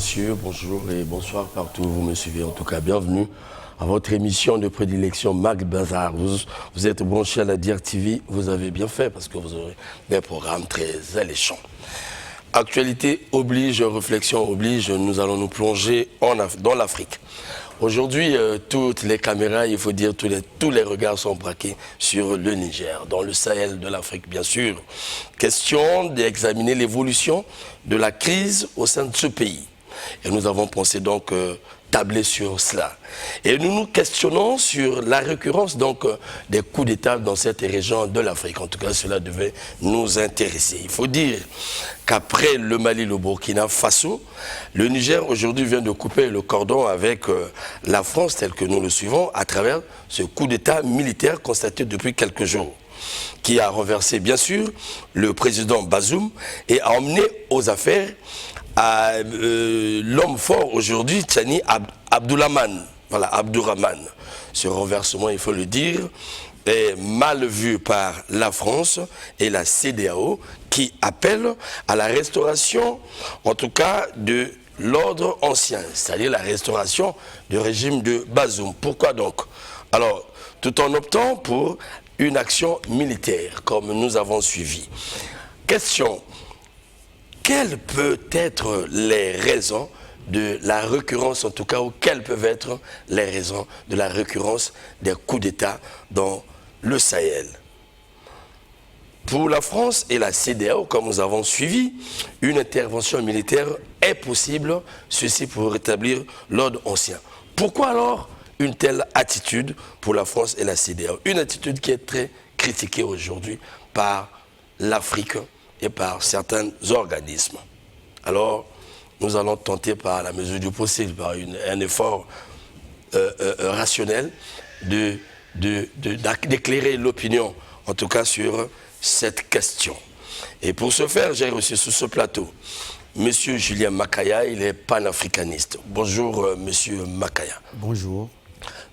messieurs, bonjour et bonsoir partout où vous me suivez. En tout cas, bienvenue à votre émission de prédilection Mac Bazar. Vous êtes branchés à la Dire TV, vous avez bien fait parce que vous aurez des programmes très alléchants. Actualité oblige, réflexion oblige, nous allons nous plonger dans l'Afrique. Aujourd'hui, toutes les caméras, il faut dire, tous les regards sont braqués sur le Niger, dans le Sahel de l'Afrique, bien sûr. Question d'examiner l'évolution de la crise au sein de ce pays. Et nous avons pensé donc tabler sur cela. Et nous nous questionnons sur la récurrence donc des coups d'État dans cette région de l'Afrique. En tout cas, cela devait nous intéresser. Il faut dire qu'après le Mali, le Burkina Faso, le Niger aujourd'hui vient de couper le cordon avec la France tel que nous le suivons à travers ce coup d'État militaire constaté depuis quelques jours, qui a renversé bien sûr le président Bazoum et a emmené aux affaires à l'homme fort aujourd'hui, Tchani Abdourahmane. Voilà, Abdourahmane. Ce renversement, il faut le dire, est mal vu par la France et la CEDEAO qui appellent à la restauration, en tout cas, de l'ordre ancien, c'est-à-dire la restauration du régime de Bazoum. Pourquoi donc? Alors, tout en optant pour une action militaire, comme nous avons suivi. Question. Quelles peuvent être les raisons de la récurrence, en tout cas, ou quelles peuvent être les raisons de la récurrence des coups d'État dans le Sahel? Pour la France et la CEDEAO, comme nous avons suivi, une intervention militaire est possible, ceci pour rétablir l'ordre ancien. Pourquoi alors une telle attitude pour la France et la CEDEAO? Une attitude qui est très critiquée aujourd'hui par l'Afrique et par certains organismes. Alors, nous allons tenter par la mesure du possible, par un effort rationnel, d'éclairer l'opinion, en tout cas sur cette question. Et pour ce faire, j'ai reçu sur ce plateau M. Julien Makaya, il est panafricaniste. Bonjour, M. Makaya. Bonjour.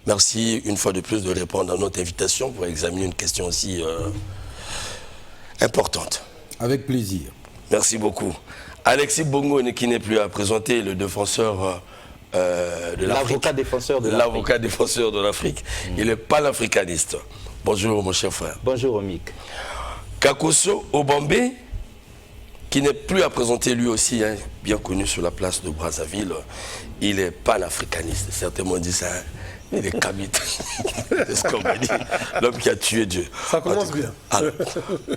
Merci une fois de plus de répondre à notre invitation pour examiner une question aussi importante. Avec plaisir. Merci beaucoup. Alexis Bongo, qui n'est plus à présenter, le défenseur de l'Afrique. L'avocat défenseur de l'Afrique. L'avocat défenseur de l'Afrique. Il est panafricaniste. Bonjour, mon cher frère. Bonjour, Mick. Kakoso Obambe, qui n'est plus à présenter lui aussi, hein, bien connu sur la place de Brazzaville. Il est panafricaniste. Certains m'ont dit ça. Hein. Il est kamite. C'est ce qu'on m'a dit. L'homme qui a tué Dieu. Ça commence bien. Alors,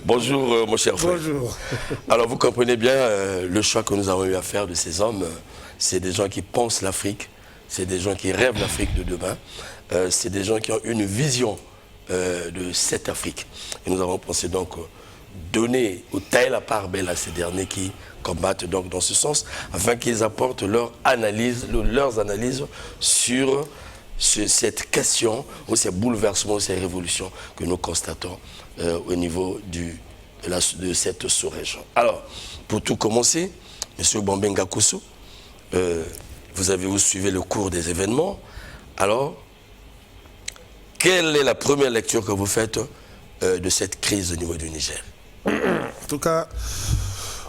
bonjour, mon cher frère. Bonjour. Alors, vous comprenez bien le choix que nous avons eu à faire de ces hommes. C'est des gens qui pensent l'Afrique. C'est des gens qui rêvent l'Afrique de demain. C'est des gens qui ont une vision de cette Afrique. Et nous avons pensé donc donner ou tailler la part belle à ces derniers qui combattent donc dans ce sens, afin qu'ils apportent leurs analyses sur cette question, ou ces bouleversements, ces révolutions que nous constatons au niveau de cette sous-région. Alors, pour tout commencer, M. Bambenga Kosso, vous suivez le cours des événements. Alors, quelle est la première lecture que vous faites de cette crise au niveau du Niger? En tout cas,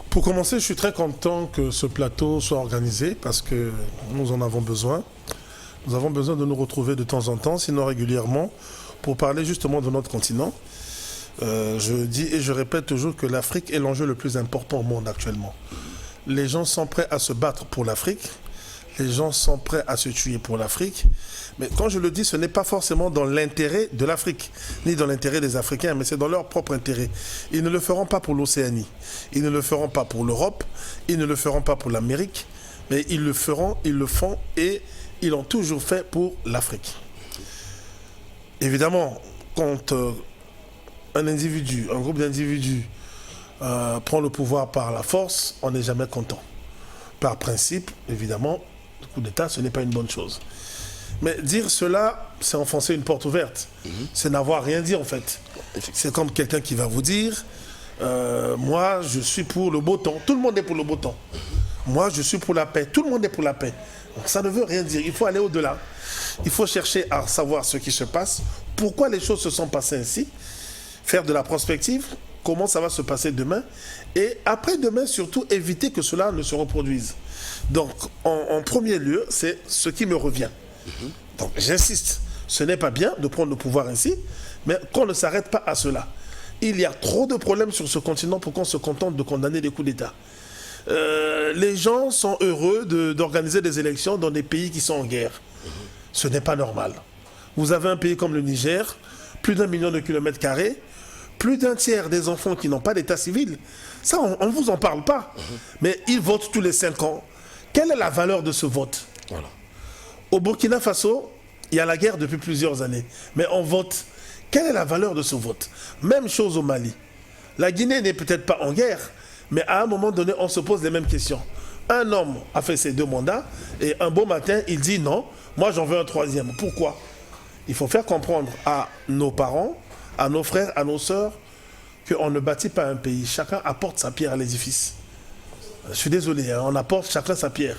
pour commencer, je suis très content que ce plateau soit organisé parce que nous en avons besoin. Nous avons besoin de nous retrouver de temps en temps, sinon régulièrement, pour parler justement de notre continent. Je dis et je répète toujours que l'Afrique est l'enjeu le plus important au monde actuellement. Les gens sont prêts à se battre pour l'Afrique. Les gens sont prêts à se tuer pour l'Afrique. Mais quand je le dis, ce n'est pas forcément dans l'intérêt de l'Afrique, ni dans l'intérêt des Africains, mais c'est dans leur propre intérêt. Ils ne le feront pas pour l'Océanie. Ils ne le feront pas pour l'Europe. Ils ne le feront pas pour l'Amérique. Mais ils le font et ils l'ont toujours fait pour l'Afrique. Évidemment, quand un groupe d'individus prend le pouvoir par la force, on n'est jamais content. Par principe, évidemment, le coup d'État, ce n'est pas une bonne chose. Mais dire cela, c'est enfoncer une porte ouverte. C'est n'avoir rien dit, en fait. C'est comme quelqu'un qui va vous dire, moi, je suis pour le beau temps. Tout le monde est pour le beau temps. Moi, je suis pour la paix. Tout le monde est pour la paix. Donc, ça ne veut rien dire. Il faut aller au-delà. Il faut chercher à savoir ce qui se passe, pourquoi les choses se sont passées ainsi, faire de la prospective, comment ça va se passer demain, et après-demain, surtout, éviter que cela ne se reproduise. Donc, en premier lieu, c'est ce qui me revient. Donc, j'insiste, ce n'est pas bien de prendre le pouvoir ainsi, mais qu'on ne s'arrête pas à cela. Il y a trop de problèmes sur ce continent pour qu'on se contente de condamner des coups d'État. Les gens sont heureux d'organiser des élections dans des pays qui sont en guerre. Ce n'est pas normal. Vous avez un pays comme le Niger, plus d'1 million de kilomètres carrés, plus d'un tiers des enfants qui n'ont pas d'état civil. Ça, on ne vous en parle pas. Mais ils votent tous les 5 ans. Quelle est la valeur de ce vote? Voilà. Au Burkina Faso, il y a la guerre depuis plusieurs années. Mais on vote. Quelle est la valeur de ce vote? Même chose au Mali. La Guinée n'est peut-être pas en guerre, mais à un moment donné, on se pose les mêmes questions. Un homme a fait ses 2 mandats et un beau matin, il dit non, moi j'en veux un 3e. Pourquoi? Il faut faire comprendre à nos parents, à nos frères, à nos sœurs, qu'on ne bâtit pas un pays. Chacun apporte sa pierre à l'édifice. Je suis désolé, on apporte chacun sa pierre.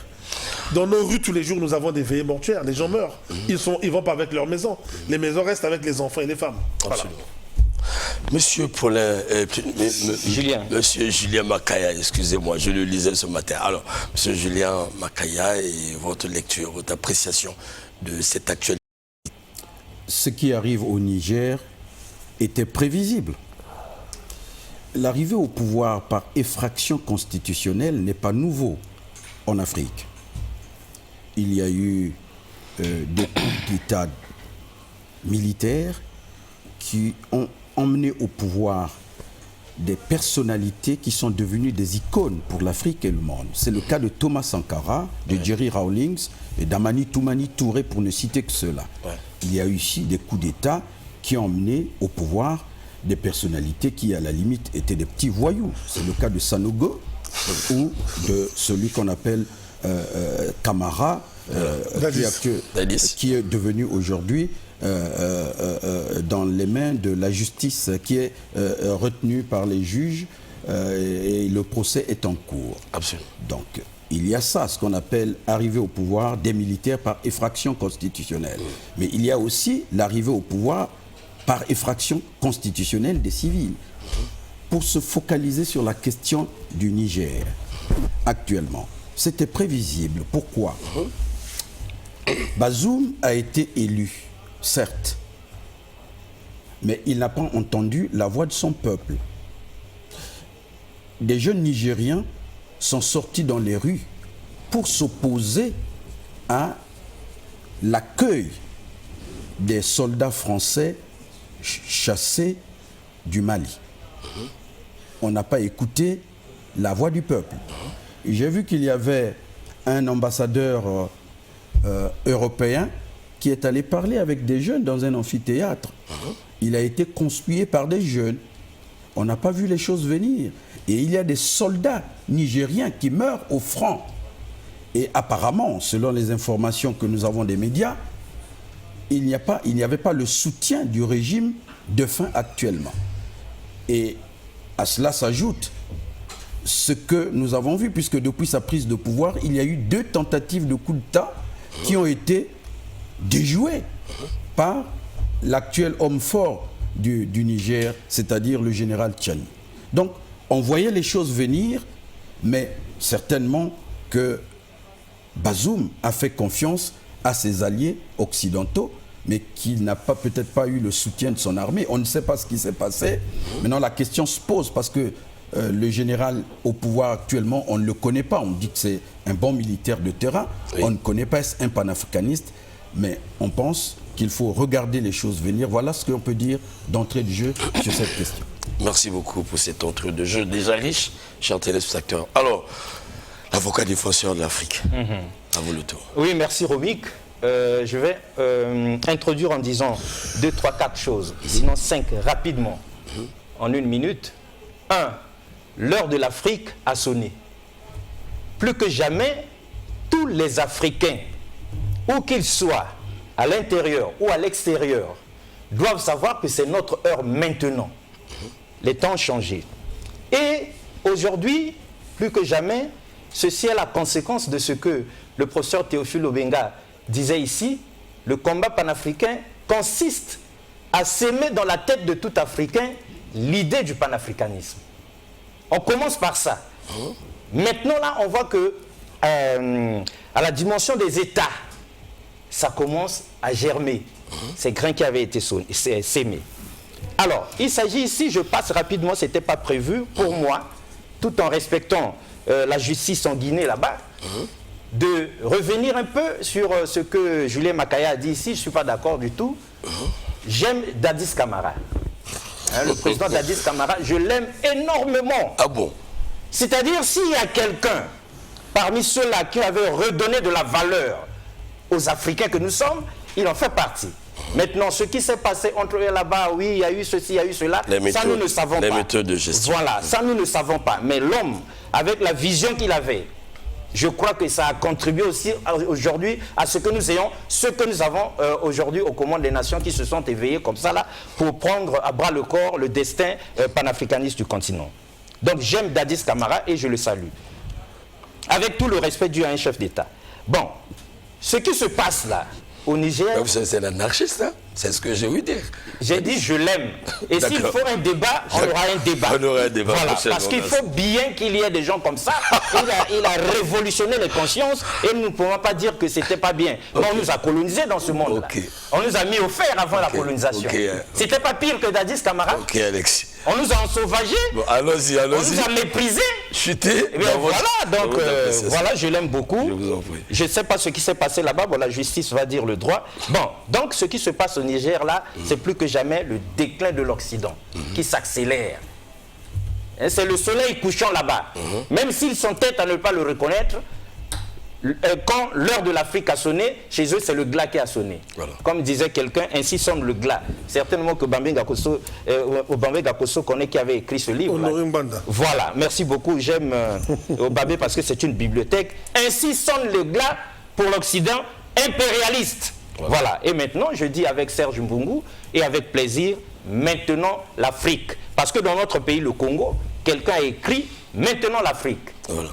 Dans nos rues, tous les jours, nous avons des veillées mortuaires. Les gens meurent. Ils ne vont pas avec leur maison. Les maisons restent avec les enfants et les femmes. Voilà. Monsieur Paulin, Monsieur Julien Makaya, excusez-moi, je le lisais ce matin. Alors, Monsieur Julien Makaya, et votre lecture, votre appréciation de cette actualité. Ce qui arrive au Niger était prévisible. L'arrivée au pouvoir par effraction constitutionnelle n'est pas nouveau en Afrique. Il y a eu des coups d'État militaires qui ont emmené au pouvoir des personnalités qui sont devenues des icônes pour l'Afrique et le monde. C'est le cas de Thomas Sankara, de Jerry Rawlings et d'Amani Toumani Touré, pour ne citer que ceux-là. Il y a eu ici des coups d'État qui ont emmené au pouvoir des personnalités qui, à la limite, étaient des petits voyous. C'est le cas de Sanogo ou de celui qu'on appelle Camara, qui est devenu aujourd'hui dans les mains de la justice, qui est retenue par les juges et le procès est en cours. Absolument. Donc, il y a ça, ce qu'on appelle arriver au pouvoir des militaires par effraction constitutionnelle. Mais il y a aussi l'arrivée au pouvoir par effraction constitutionnelle des civils. Pour se focaliser sur la question du Niger, actuellement, c'était prévisible. Pourquoi? Bazoum a été élu, certes, mais il n'a pas entendu la voix de son peuple. Des jeunes Nigériens sont sortis dans les rues pour s'opposer à l'accueil des soldats français chassés du Mali. On n'a pas écouté la voix du peuple. J'ai vu qu'il y avait un ambassadeur européen qui est allé parler avec des jeunes dans un amphithéâtre. Il a été conspué par des jeunes. On n'a pas vu les choses venir. Et il y a des soldats nigériens qui meurent au front. Et apparemment, selon les informations que nous avons des médias, il n'y avait pas le soutien du régime de fin actuellement. Et à cela s'ajoute ce que nous avons vu, puisque depuis sa prise de pouvoir, il y a eu 2 tentatives de coup d'État qui ont été déjouées par l'actuel homme fort du Niger, c'est-à-dire le général Tchani. Donc, on voyait les choses venir, mais certainement que Bazoum a fait confiance à ses alliés occidentaux, mais qu'il n'a peut-être pas eu le soutien de son armée. On ne sait pas ce qui s'est passé. Maintenant, la question se pose parce que le général au pouvoir actuellement, on ne le connaît pas. On dit que c'est un bon militaire de terrain. Oui. On ne connaît pas, c'est un panafricaniste. Mais on pense qu'il faut regarder les choses venir. Voilà ce qu'on peut dire d'entrée de jeu sur cette question. Merci beaucoup pour cette entrée de jeu déjà riche, chers téléspectateurs. Alors, l'avocat défenseur de l'Afrique, à vous le tour. Oui, merci Romic. Je vais introduire en disant 2, 3, 4 choses, sinon 5 rapidement, en 1 minute. 1. L'heure de l'Afrique a sonné. Plus que jamais, tous les Africains, où qu'ils soient, à l'intérieur ou à l'extérieur, doivent savoir que c'est notre heure maintenant. Les temps ont changé. Et aujourd'hui, plus que jamais, ceci est la conséquence de ce que le professeur Théophile Obenga disait ici. Le combat panafricain consiste à s'aimer dans la tête de tout Africain l'idée du panafricanisme. On commence par ça. Maintenant, là, on voit que à la dimension des États, ça commence à germer. Ces grains qui avaient été sémés. Alors, il s'agit ici, je passe rapidement, ce n'était pas prévu pour moi, tout en respectant la justice en Guinée là-bas, de revenir un peu sur ce que Julien Makaya a dit ici. Je ne suis pas d'accord du tout. J'aime Dadis Camara. Hein, le président Dadis Camara, je l'aime énormément. Ah bon? C'est-à-dire, s'il y a quelqu'un parmi ceux-là qui avait redonné de la valeur aux Africains que nous sommes, il en fait partie. Maintenant, ce qui s'est passé entre eux là-bas, oui, il y a eu ceci, il y a eu cela, ça nous ne savons pas. Les méthodes de gestion. Voilà, ça nous ne savons pas. Mais l'homme, avec la vision qu'il avait, je crois que ça a contribué aussi aujourd'hui à ce que nous ayons, ce que nous avons aujourd'hui aux commandes des nations qui se sont éveillées comme ça là, pour prendre à bras le corps le destin panafricaniste du continent. Donc j'aime Dadis Camara et je le salue. Avec tout le respect dû à un chef d'État. Bon, ce qui se passe là, au Niger... Vous savez, c'est l'anarchiste, hein? C'est ce que j'ai ouï dire. J'ai dit je l'aime. Et s'il faut un débat, on aura un débat. On aura un débat. Voilà, parce qu'il faut bien qu'il y ait des gens comme ça. Il a révolutionné les consciences et nous ne pouvons pas dire que c'était pas bien. Okay. On nous a colonisés dans ce monde-là. Okay. On nous a mis au fer avant la colonisation. C'était pas pire que Dadis Camara. Ok, Alexis. On nous a ensauvagés. Bon, allons-y, allons-y. On nous a méprisés. Chutés. Voilà, donc voilà, je l'aime beaucoup. Je vous en prie. Je ne sais pas ce qui s'est passé là-bas. Bon, la justice va dire le droit. Bon, donc ce qui se passe au Niger là, c'est plus que jamais le déclin de l'Occident qui s'accélère. C'est le soleil couchant là-bas. Même s'ils s'entêtent à ne pas le reconnaître, quand l'heure de l'Afrique a sonné, chez eux, c'est le glas qui a sonné. Voilà. Comme disait quelqu'un, ainsi sonne le glas. Certainement que Obambe Gakoso connaît qui avait écrit ce livre. Voilà, merci beaucoup. J'aime Obambe parce que c'est une bibliothèque. Ainsi sonne le glas pour l'Occident impérialiste. Voilà. Et maintenant, je dis avec Serge Mbungu et avec plaisir, maintenant l'Afrique. Parce que dans notre pays, le Congo, quelqu'un a écrit maintenant l'Afrique. Voilà.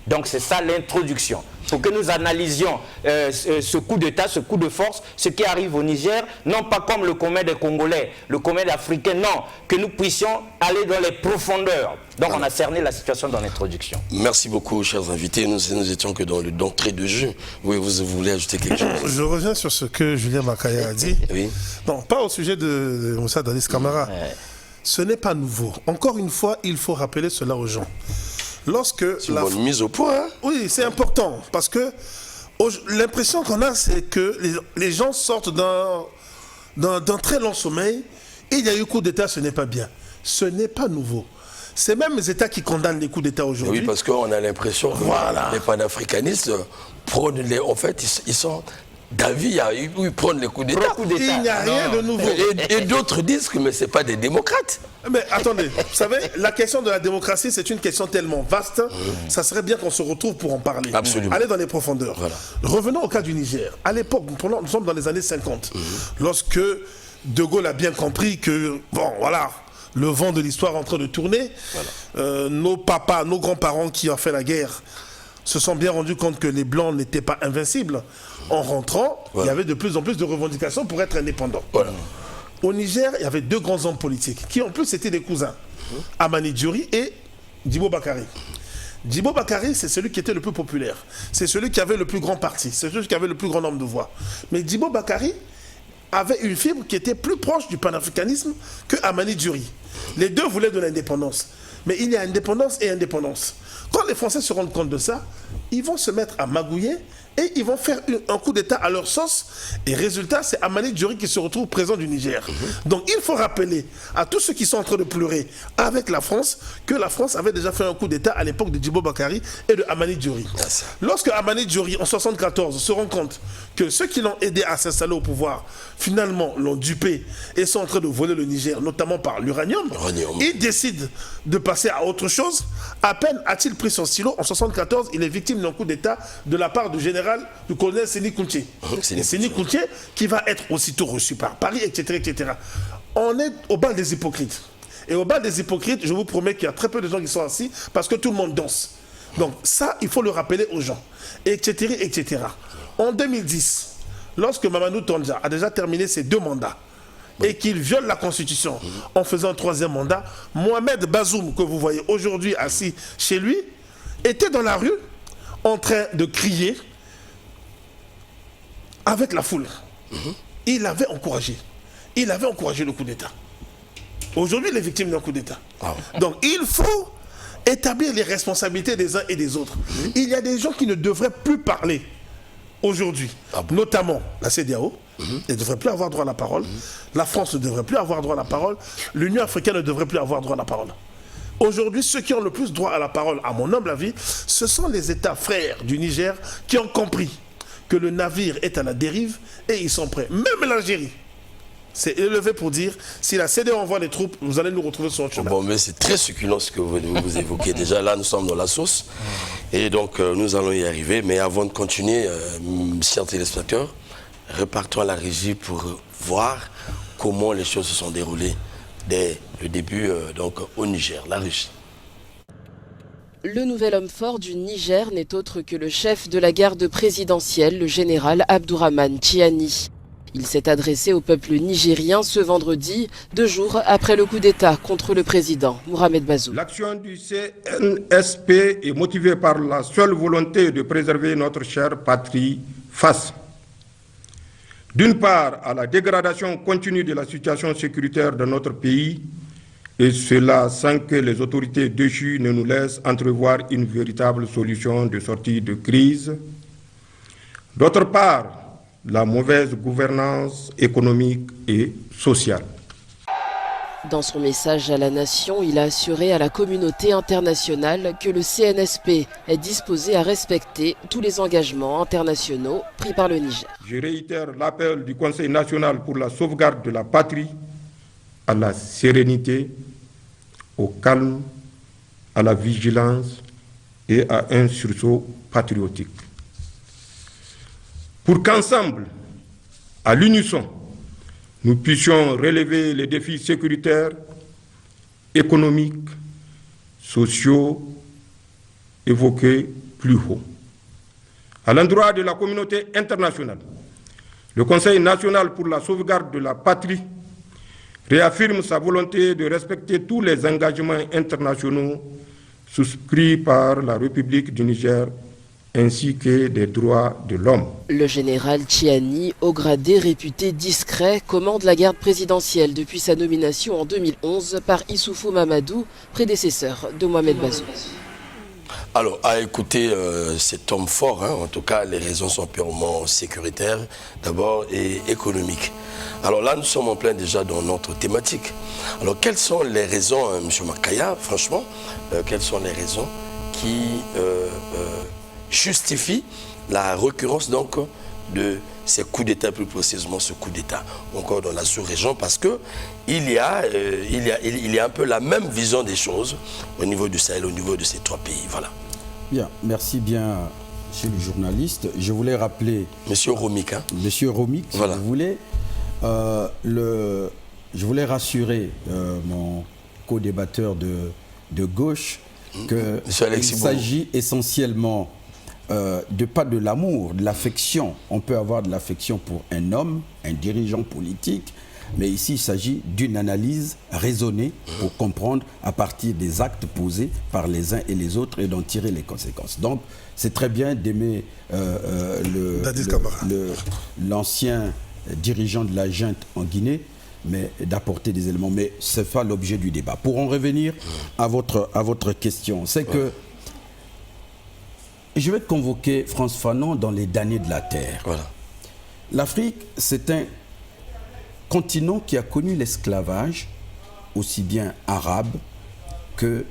Donc c'est ça l'introduction. Pour que nous analysions ce coup d'État, ce coup de force, ce qui arrive au Niger, non pas comme le commun des Congolais, le commun des Africains, non, que nous puissions aller dans les profondeurs. Donc on a cerné la situation dans l'introduction. Merci beaucoup, chers invités. Nous étions que dans l'entrée de jeu. Oui, vous voulez ajouter quelque chose? Je reviens sur ce que Julien Makaya a dit. Oui. Non, pas au sujet de Moussa Dadis Camara. Ce n'est pas nouveau. Encore une fois, il faut rappeler cela aux gens. C'est une bonne mise au point. Hein? Oui, c'est important parce que l'impression qu'on a, c'est que les gens sortent d'un très long sommeil et il y a eu coup d'État, ce n'est pas bien. Ce n'est pas nouveau. C'est même les États qui condamnent les coups d'État aujourd'hui. Oui, parce qu'on a l'impression que les panafricanistes prônent en fait, ils sont d'avis à ils prennent les coups d'État. Il n'y a rien de nouveau. Et d'autres disent que ce n'est pas des démocrates. Mais attendez, vous savez, la question de la démocratie, c'est une question tellement vaste, ça serait bien qu'on se retrouve pour en parler. Absolument. Aller dans les profondeurs. Voilà. Revenons au cas du Niger. À l'époque, nous sommes dans les années 50, lorsque De Gaulle a bien compris que, bon, voilà, le vent de l'histoire est en train de tourner. Voilà. Nos papas, nos grands-parents qui ont fait la guerre se sont bien rendus compte que les Blancs n'étaient pas invincibles. En rentrant, il y avait de plus en plus de revendications pour être indépendants. Voilà. Au Niger, il y avait deux grands hommes politiques, qui en plus étaient des cousins, Amani Diori et Djibo Bakary. Djibo Bakary, c'est celui qui était le plus populaire. C'est celui qui avait le plus grand parti. C'est celui qui avait le plus grand nombre de voix. Mais Djibo Bakary avait une fibre qui était plus proche du panafricanisme que Amani Diori. Les deux voulaient de l'indépendance. Mais il y a indépendance et indépendance. Quand les Français se rendent compte de ça, ils vont se mettre à magouiller et ils vont faire un coup d'État à leur sauce. Et résultat, c'est Amani Diori qui se retrouve président du Niger. Donc il faut rappeler à tous ceux qui sont en train de pleurer avec la France que la France avait déjà fait un coup d'État à l'époque de Djibo Bakary et de Amani Diori. Lorsque Amani Diori, en 1974, se rend compte que ceux qui l'ont aidé à s'installer au pouvoir, finalement, l'ont dupé et sont en train de voler le Niger, notamment par l'uranium, il décide de passer à autre chose. À peine a-t-il pris son stylo, en 1974, il est victime d'un coup d'État de la part du colonel Séni Kounché. Séni Kounché qui va être aussitôt reçu par Paris, etc., etc. On est au bal des hypocrites. Et au bal des hypocrites, je vous promets qu'il y a très peu de gens qui sont assis parce que tout le monde danse. Donc ça, il faut le rappeler aux gens, etc., etc. En 2010, lorsque Mamadou Tandja a déjà terminé ses 2 mandats, et qu'il viole la Constitution en faisant un 3e mandat, Mohamed Bazoum, que vous voyez aujourd'hui assis chez lui, était dans la rue en train de crier avec la foule. Il avait encouragé. Il avait encouragé le coup d'État. Aujourd'hui, il est victime d'un coup d'État. Donc, il faut établir les responsabilités des uns et des autres. Il y a des gens qui ne devraient plus parler aujourd'hui, notamment la CEDEAO. Elle ne devrait plus avoir droit à la parole. La France ne devrait plus avoir droit à la parole. L'Union africaine ne devrait plus avoir droit à la parole. Aujourd'hui, ceux qui ont le plus droit à la parole, à mon humble avis, ce sont les États frères du Niger qui ont compris que le navire est à la dérive et ils sont prêts. Même l'Algérie s'est élevée pour dire, si la CEDEAO envoie les troupes, vous allez nous retrouver sur notre chemin. Bon, mais c'est très succulent ce que vous évoquez. Déjà, là, nous sommes dans la sauce. Et donc, nous allons y arriver. Mais avant de continuer, chers téléspectateurs, repartons à la régie pour voir comment les choses se sont déroulées dès le début donc, au Niger, la Russie. Le nouvel homme fort du Niger n'est autre que le chef de la garde présidentielle, le général Abdourahmane Tiani. Il s'est adressé au peuple nigérien ce vendredi, 2 jours après le coup d'État contre le président Mohamed Bazoum. L'action du CNSP est motivée par la seule volonté de préserver notre chère patrie face, d'une part, à la dégradation continue de la situation sécuritaire de notre pays, et cela sans que les autorités déchues ne nous laissent entrevoir une véritable solution de sortie de crise. D'autre part, la mauvaise gouvernance économique et sociale. Dans son message à la nation, il a assuré à la communauté internationale que le CNSP est disposé à respecter tous les engagements internationaux pris par le Niger. Je réitère l'appel du Conseil national pour la sauvegarde de la patrie à la sérénité, au calme, à la vigilance et à un sursaut patriotique. Pour qu'ensemble, à l'unisson, nous puissions relever les défis sécuritaires, économiques, sociaux évoqués plus haut. À l'endroit de la communauté internationale, le Conseil national pour la sauvegarde de la patrie réaffirme sa volonté de respecter tous les engagements internationaux souscrits par la République du Niger ainsi que des droits de l'homme. Le général Tiani, haut gradé réputé discret, commande la garde présidentielle depuis sa nomination en 2011 par Issoufou Mamadou, prédécesseur de Mohamed Bazoum. Alors, à écouter cet homme fort, en tout cas, les raisons sont purement sécuritaires, d'abord, et économiques. Alors là, nous sommes en plein déjà dans notre thématique. Alors, quelles sont les raisons, M. Makaya, franchement, quelles sont les raisons qui justifient la récurrence donc de ces coups d'État, plus précisément ce coup d'État, encore dans la sous-région, parce qu'il y a un peu la même vision des choses au niveau du Sahel, au niveau de ces 3 pays. Voilà. Bien, merci bien, monsieur le journaliste. Je voulais rappeler... Monsieur Romik. Monsieur Romik, si voilà. vous voulez. Je voulais rassurer mon co-débatteur de gauche qu'il s'agit essentiellement pas de l'amour, de l'affection. On peut avoir de l'affection pour un homme, un dirigeant politique, mais ici il s'agit d'une analyse raisonnée pour comprendre à partir des actes posés par les uns et les autres et d'en tirer les conséquences. Donc c'est très bien d'aimer l'ancien dirigeant de la junte en Guinée, mais d'apporter des éléments. Mais ce n'est pas l'objet du débat. Pour en revenir à votre question, c'est que je vais convoquer Frantz Fanon dans les damnés de la Terre. Voilà. L'Afrique, c'est un continent qui a connu l'esclavage, aussi bien arabe que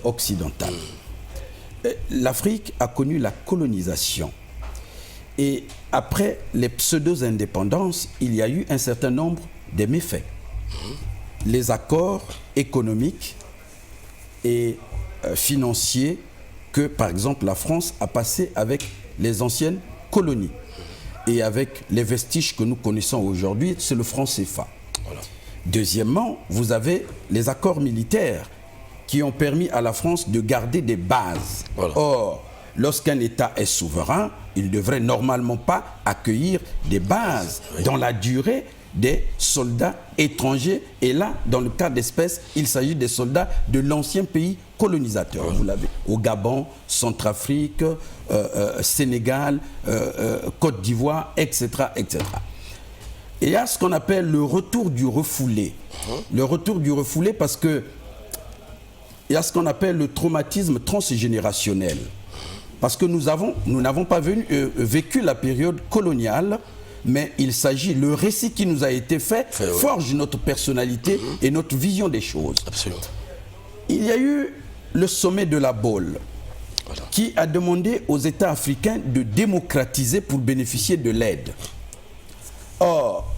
occidental. L'Afrique a connu la colonisation. Et après les pseudo-indépendances, il y a eu un certain nombre de méfaits. Les accords économiques et financiers que, par exemple, la France a passé avec les anciennes colonies. Et avec les vestiges que nous connaissons aujourd'hui, c'est le franc CFA. Voilà. Deuxièmement, vous avez les accords militaires qui ont permis à la France de garder des bases. Voilà. Or, lorsqu'un État est souverain, il ne devrait normalement pas accueillir des bases dans la durée des soldats étrangers. Et là, dans le cas d'espèce, il s'agit des soldats de l'ancien pays colonisateur. Vous l'avez au Gabon, Centrafrique, Sénégal, Côte d'Ivoire, etc., etc. Et il y a ce qu'on appelle le retour du refoulé. Le retour du refoulé parce que il y a ce qu'on appelle le traumatisme transgénérationnel. Parce que nous n'avons pas vécu la période coloniale, mais il s'agit, le récit qui nous a été fait forge notre personnalité et notre vision des choses. Absolument. Il y a eu le sommet de la Baule qui a demandé aux États africains de démocratiser pour bénéficier de l'aide. Or,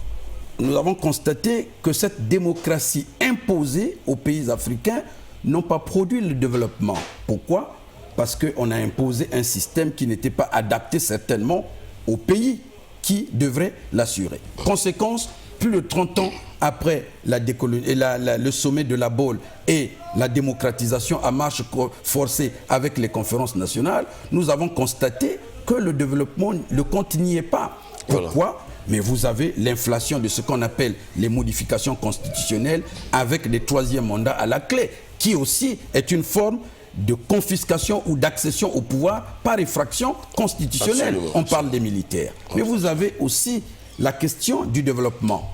nous avons constaté que cette démocratie imposée aux pays africains n'ont pas produit le développement. Pourquoi ? Parce qu'on a imposé un système qui n'était pas adapté certainement aux pays qui devraient l'assurer. Conséquence, plus de 30 ans après le sommet de la Baule et la démocratisation à marche forcée avec les conférences nationales, nous avons constaté que le développement, le compte n'y est pas. Pourquoi ? Mais vous avez l'inflation de ce qu'on appelle les modifications constitutionnelles avec des troisièmes mandats à la clé, qui aussi est une forme de confiscation ou d'accession au pouvoir par effraction constitutionnelle. On parle des militaires. Mais vous avez aussi la question du développement.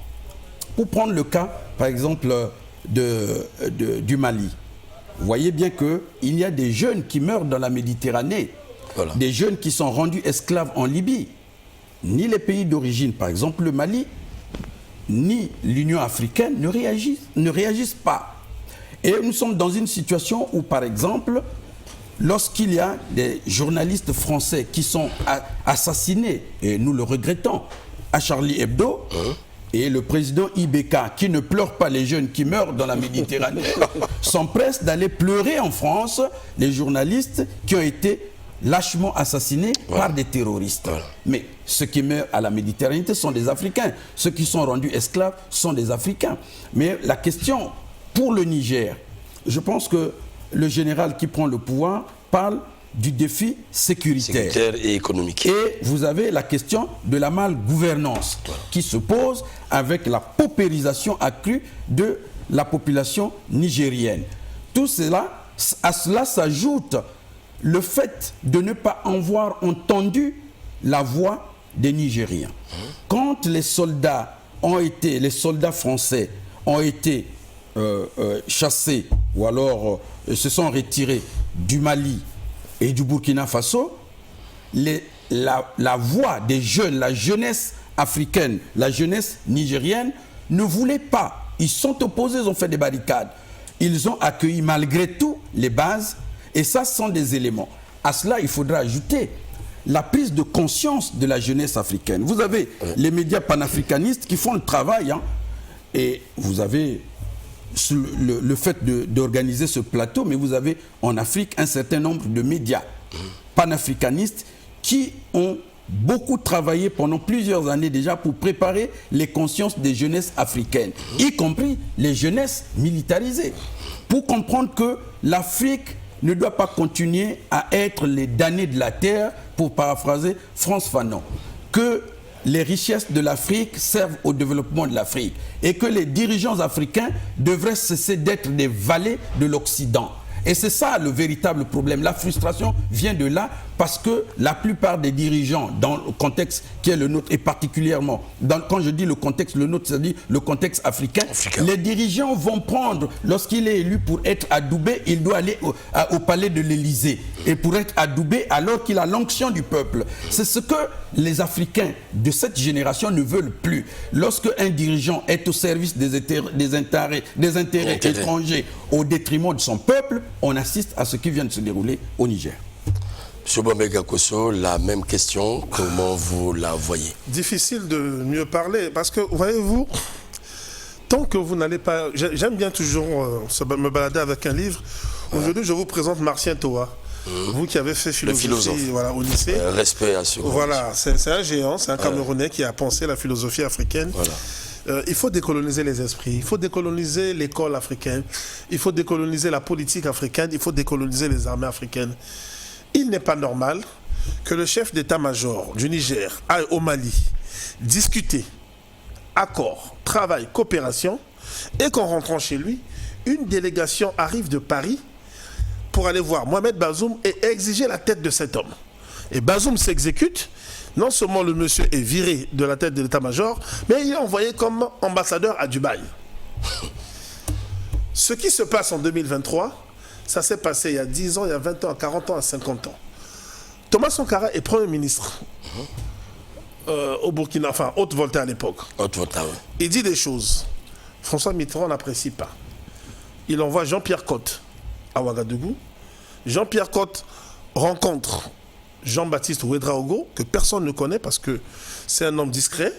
Pour prendre le cas, par exemple, du Mali, vous voyez bien qu'il y a des jeunes qui meurent dans la Méditerranée, des jeunes qui sont rendus esclaves en Libye. Ni les pays d'origine, par exemple le Mali, ni l'Union africaine ne réagissent pas. Et nous sommes dans une situation où, par exemple, lorsqu'il y a des journalistes français qui sont assassinés, et nous le regrettons, à Charlie Hebdo, et le président Ibeka, qui ne pleure pas les jeunes qui meurent dans la Méditerranée, s'empresse d'aller pleurer en France les journalistes qui ont été lâchement assassinés par des terroristes. Mais ceux qui meurent à la Méditerranée sont des Africains. Ceux qui sont rendus esclaves sont des Africains. Mais la question pour le Niger, je pense que le général qui prend le pouvoir parle du défi sécuritaire et économique. Et vous avez la question de la malgouvernance qui se pose avec la paupérisation accrue de la population nigérienne. Tout cela, à cela s'ajoute le fait de ne pas avoir entendu la voix des Nigériens. Quand les soldats français ont été chassés ou alors se sont retirés du Mali et du Burkina Faso, la voix des jeunes, la jeunesse africaine, la jeunesse nigérienne ne voulait pas. Ils sont opposés, ils ont fait des barricades. Ils ont accueilli malgré tout les bases. Et ça, ce sont des éléments. À cela, il faudra ajouter la prise de conscience de la jeunesse africaine. Vous avez les médias panafricanistes qui font le travail. Et vous avez le fait d'organiser ce plateau, mais vous avez en Afrique un certain nombre de médias panafricanistes qui ont beaucoup travaillé pendant plusieurs années déjà pour préparer les consciences des jeunesses africaines, y compris les jeunesses militarisées, pour comprendre que l'Afrique ne doit pas continuer à être les damnés de la terre, pour paraphraser Frantz Fanon, que les richesses de l'Afrique servent au développement de l'Afrique et que les dirigeants africains devraient cesser d'être des valets de l'Occident. Et c'est ça le véritable problème. La frustration vient de là parce que la plupart des dirigeants dans le contexte qui est le nôtre, et particulièrement, quand je dis le contexte, le nôtre, c'est-à-dire le contexte africain, les dirigeants vont prendre, lorsqu'il est élu pour être adoubé, il doit aller au palais de l'Élysée. Et pour être adoubé alors qu'il a l'onction du peuple. C'est ce que les Africains de cette génération ne veulent plus. Lorsque un dirigeant est au service des intérêts étrangers au détriment de son peuple, on assiste à ce qui vient de se dérouler au Niger. M. Bouambega Kosso, la même question, comment vous la voyez? Difficile de mieux parler, parce que, voyez-vous, tant que vous n'allez pas... J'aime bien toujours me balader avec un livre. Aujourd'hui, je vous présente Martien Toa. Vous qui avez fait philosophie au lycée. Respect à ce moment. Voilà, c'est un géant, c'est un Camerounais qui a pensé la philosophie africaine. Voilà. Il faut décoloniser les esprits, il faut décoloniser l'école africaine, il faut décoloniser la politique africaine, il faut décoloniser les armées africaines. Il n'est pas normal que le chef d'état-major du Niger aille au Mali discuter accord, travail, coopération, et qu'en rentrant chez lui, une délégation arrive de Paris pour aller voir Mohamed Bazoum et exiger la tête de cet homme. Et Bazoum s'exécute. Non seulement le monsieur est viré de la tête de l'état-major, mais il est envoyé comme ambassadeur à Dubaï. Ce qui se passe en 2023, ça s'est passé il y a 10 ans, il y a 20 ans, à 40 ans, à 50 ans. Thomas Sankara est Premier ministre au Burkina, enfin, Haute-Volta à l'époque. Haute-Volta, oui. Il dit des choses. François Mitterrand n'apprécie pas. Il envoie Jean-Pierre Cotte à Ouagadougou. Jean-Pierre Cotte rencontre Jean-Baptiste Ouédraogo, que personne ne connaît parce que c'est un homme discret,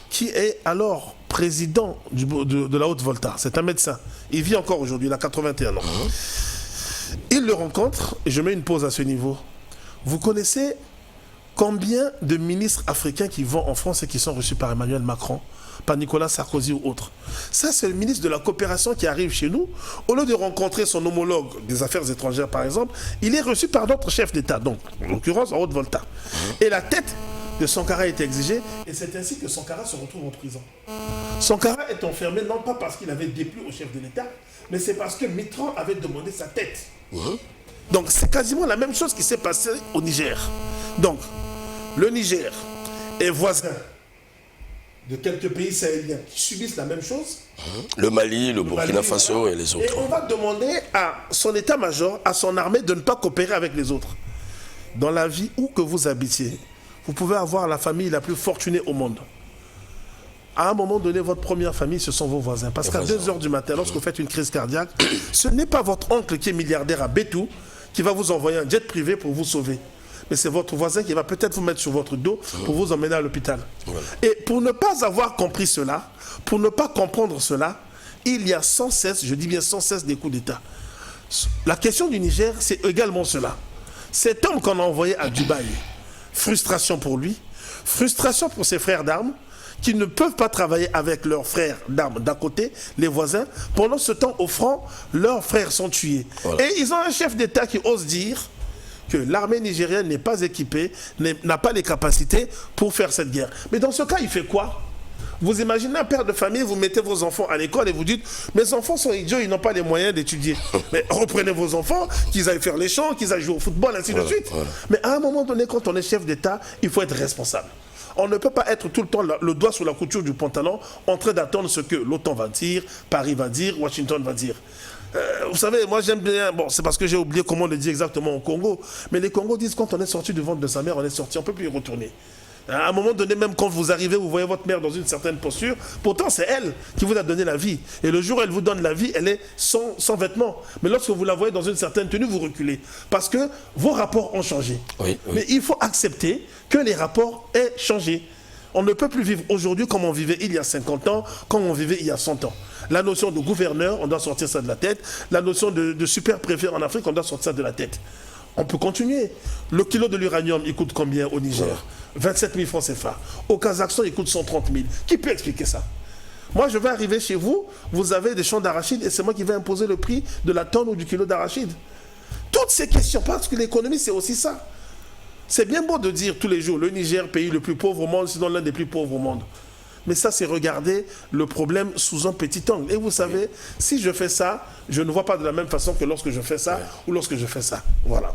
qui est alors président de la Haute-Volta. C'est un médecin. Il vit encore aujourd'hui, il a 81 ans. Il le rencontre, et je mets une pause à ce niveau. Vous connaissez combien de ministres africains qui vont en France et qui sont reçus par Emmanuel Macron, par Nicolas Sarkozy ou autre? Ça, c'est le ministre de la coopération qui arrive chez nous. Au lieu de rencontrer son homologue des affaires étrangères, par exemple, il est reçu par d'autres chefs d'État, donc en l'occurrence en Haute-Volta. Et la tête de Sankara est exigée, et c'est ainsi que Sankara se retrouve en prison. Sankara est enfermé non pas parce qu'il avait déplu au chef de l'État, mais c'est parce que Mitterrand avait demandé sa tête. Donc c'est quasiment la même chose qui s'est passée au Niger. Donc, le Niger est voisin de quelques pays sahéliens qui subissent la même chose. Le Mali, le Burkina Faso, voilà. Et les autres. Et on va demander à son état-major, à son armée de ne pas coopérer avec les autres. Dans la vie où que vous habitiez, vous pouvez avoir la famille la plus fortunée au monde. À un moment donné, votre première famille, ce sont vos voisins. Parce qu'à 2 h du matin, lorsque vous faites une crise cardiaque, ce n'est pas votre oncle qui est milliardaire à Bétou qui va vous envoyer un jet privé pour vous sauver. Mais c'est votre voisin qui va peut-être vous mettre sur votre dos pour vous emmener à l'hôpital. Voilà. Et pour ne pas avoir compris cela, pour ne pas comprendre cela, il y a sans cesse, je dis bien sans cesse, des coups d'État. La question du Niger, c'est également cela. Cet homme qu'on a envoyé à Dubaï, frustration pour lui, frustration pour ses frères d'armes, qui ne peuvent pas travailler avec leurs frères d'armes d'à côté, les voisins. Pendant ce temps, au front, leurs frères sont tués. Voilà. Et ils ont un chef d'État qui ose dire que l'armée nigérienne n'est pas équipée, n'a pas les capacités pour faire cette guerre. Mais dans ce cas, il fait quoi? Vous imaginez un père de famille, vous mettez vos enfants à l'école et vous dites « Mes enfants sont idiots, ils n'ont pas les moyens d'étudier. » Mais reprenez vos enfants, qu'ils aillent faire les champs, qu'ils aillent jouer au football, ainsi de suite. Voilà. Mais à un moment donné, quand on est chef d'État, il faut être responsable. On ne peut pas être tout le temps le doigt sur la couture du pantalon en train d'attendre ce que l'OTAN va dire, Paris va dire, Washington va dire. Vous savez, moi j'aime bien, bon c'est parce que j'ai oublié comment on le dit exactement au Congo, mais les Congos disent quand on est sorti du ventre de sa mère, on est sorti, on ne peut plus y retourner. À un moment donné, même quand vous arrivez, vous voyez votre mère dans une certaine posture, pourtant c'est elle qui vous a donné la vie. Et le jour où elle vous donne la vie, elle est sans vêtements. Mais lorsque vous la voyez dans une certaine tenue, vous reculez. Parce que vos rapports ont changé. Oui, oui. Mais il faut accepter que les rapports aient changé. On ne peut plus vivre aujourd'hui comme on vivait il y a 50 ans, comme on vivait il y a 100 ans. La notion de gouverneur, on doit sortir ça de la tête. La notion de super préfet en Afrique, on doit sortir ça de la tête. On peut continuer. Le kilo de l'uranium, il coûte combien au Niger? 27 000 francs CFA. Au Kazakhstan, il coûte 130 000. Qui peut expliquer ça? Moi, je vais arriver chez vous, vous avez des champs d'arachide et c'est moi qui vais imposer le prix de la tonne ou du kilo d'arachide. Toutes ces questions, parce que l'économie, c'est aussi ça. C'est bien beau de dire tous les jours, le Niger, pays le plus pauvre au monde, sinon l'un des plus pauvres au monde. Mais ça, c'est regarder le problème sous un petit angle. Et vous savez, si je fais ça, je ne vois pas de la même façon que lorsque je fais ça ou lorsque je fais ça. Voilà.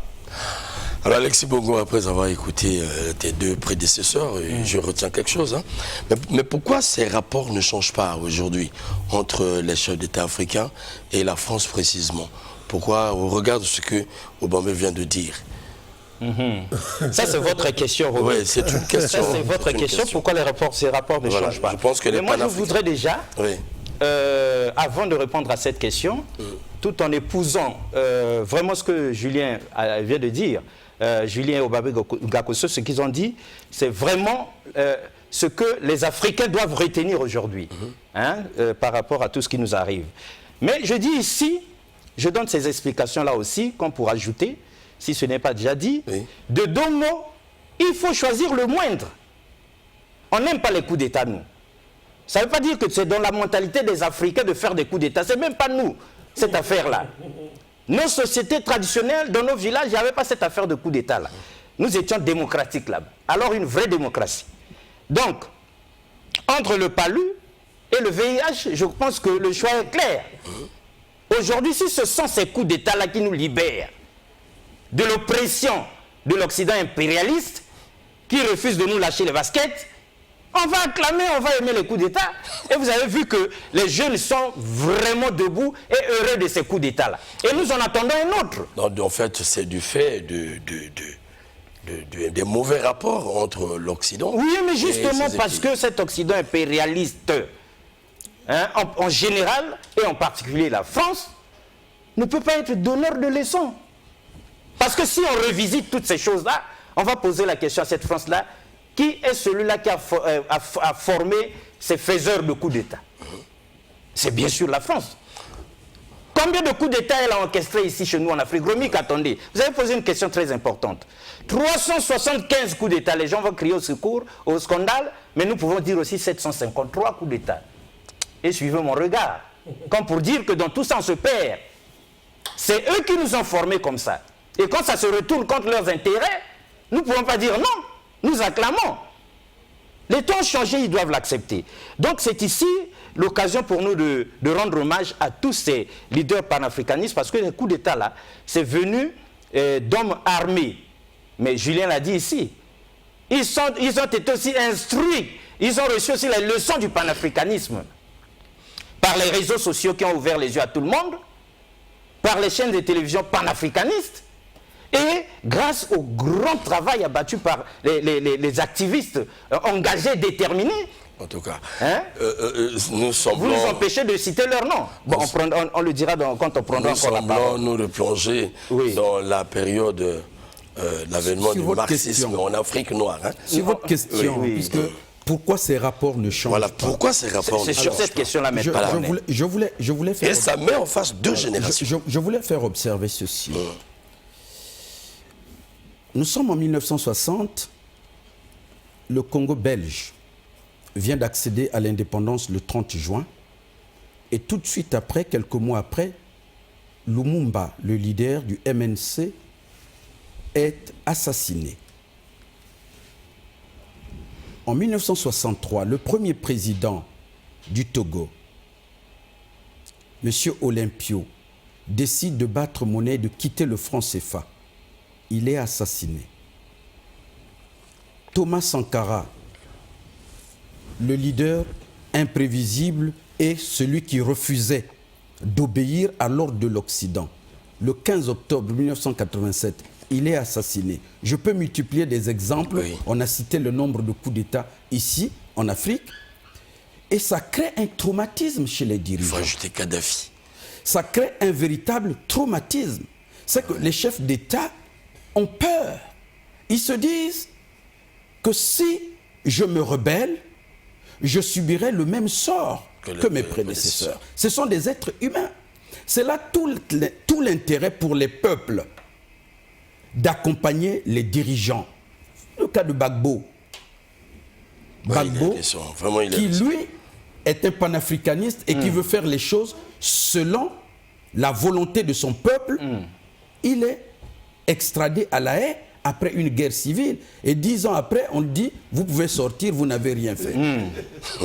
Alors Alexis Bongo, après avoir écouté tes 2 prédécesseurs, je retiens quelque chose. Hein. Mais pourquoi ces rapports ne changent pas aujourd'hui entre les chefs d'État africains et la France précisément? Pourquoi, au regard de ce que Obama vient de dire? Ça, c'est votre question, Robert. Oui, c'est une question. Ça, c'est votre question. Pourquoi ces rapports ne changent pas? Je pense que mais moi, je voudrais déjà, avant de répondre à cette question, tout en épousant vraiment ce que Julien vient de dire, Julien et Obabé Gakoso, ce qu'ils ont dit, c'est vraiment ce que les Africains doivent retenir aujourd'hui, par rapport à tout ce qui nous arrive. Mais je dis ici, je donne ces explications-là aussi, qu'on pourra ajouter, si ce n'est pas déjà dit, de 2 mots, il faut choisir le moindre. On n'aime pas les coups d'État, nous. Ça ne veut pas dire que c'est dans la mentalité des Africains de faire des coups d'État. Ce n'est même pas nous, cette affaire-là. Nos sociétés traditionnelles, dans nos villages, il n'y avait pas cette affaire de coup d'État-là. Nous étions démocratiques là-bas. Alors une vraie démocratie. Donc, entre le PALU Et le VIH, je pense que le choix est clair. Aujourd'hui, si ce sont ces coups d'État-là qui nous libèrent de l'oppression de l'Occident impérialiste, qui refuse de nous lâcher les baskets, on va acclamer, on va aimer les coups d'État. Et vous avez vu que les jeunes sont vraiment debout et heureux de ces coups d'État-là. Et nous en attendons un autre. Donc, en fait, c'est du fait des mauvais rapports entre l'Occident. Oui, mais justement parce que cet Occident impérialiste, en général, et en particulier la France, ne peut pas être donneur de leçons. Parce que si on revisite toutes ces choses-là, on va poser la question à cette France-là, qui est celui-là qui a formé ces faiseurs de coups d'État? C'est bien sûr la France. Combien de coups d'État elle a orchestré ici chez nous en Afrique? Romique, attendez, vous avez posé une question très importante. 375 coups d'État, les gens vont crier au secours, au scandale, mais nous pouvons dire aussi 753 coups d'État. Et suivez mon regard, comme pour dire que dans tout ça on se perd. C'est eux qui nous ont formés comme ça. Et quand ça se retourne contre leurs intérêts, nous ne pouvons pas dire non, nous acclamons. Les temps ont changé, ils doivent l'accepter. Donc c'est ici l'occasion pour nous de rendre hommage à tous ces leaders panafricanistes, parce que les coups d'État là, c'est venu d'hommes armés. Mais Julien l'a dit ici, ils ont été aussi instruits, ils ont reçu aussi les leçons du panafricanisme par les réseaux sociaux qui ont ouvert les yeux à tout le monde, par les chaînes de télévision panafricanistes, et grâce au grand travail abattu par les activistes engagés, déterminés. En tout cas, nous semblons... Vous nous empêchez de citer leur nom. Bon, on le dira quand on prendra encore la parole. Nous replonger dans la période l'avènement du marxisme en Afrique noire. Sur votre question, puisque pourquoi ces rapports ne changent pas? Pourquoi ces rapports ne changent pas? C'est sur cette question-là maintenant. Je voulais faire... Et ça met en face deux générations. Je voulais faire observer ceci. Nous sommes en 1960, le Congo belge vient d'accéder à l'indépendance le 30 juin, et tout de suite après, quelques mois après, Lumumba, le leader du MNC, est assassiné. En 1963, le premier président du Togo, M. Olympio, décide de battre monnaie et de quitter le franc CFA. Il est assassiné. Thomas Sankara, le leader imprévisible et celui qui refusait d'obéir à l'ordre de l'Occident, le 15 octobre 1987, il est assassiné. Je peux multiplier des exemples. Oui. On a cité le nombre de coups d'État ici, en Afrique. Et ça crée un traumatisme chez les dirigeants. Il faut ajouter Kadhafi. Ça crée un véritable traumatisme. C'est que les chefs d'État ont peur. Ils se disent que si je me rebelle, je subirai le même sort que mes prédécesseurs. Ce sont des êtres humains. C'est là tout l'intérêt pour les peuples d'accompagner les dirigeants. Le cas de Gbagbo. Gbagbo, qui lui est un panafricaniste et qui veut faire les choses selon la volonté de son peuple, il est extradé à La Haye après une guerre civile. Et 10 ans après, on dit, vous pouvez sortir, vous n'avez rien fait.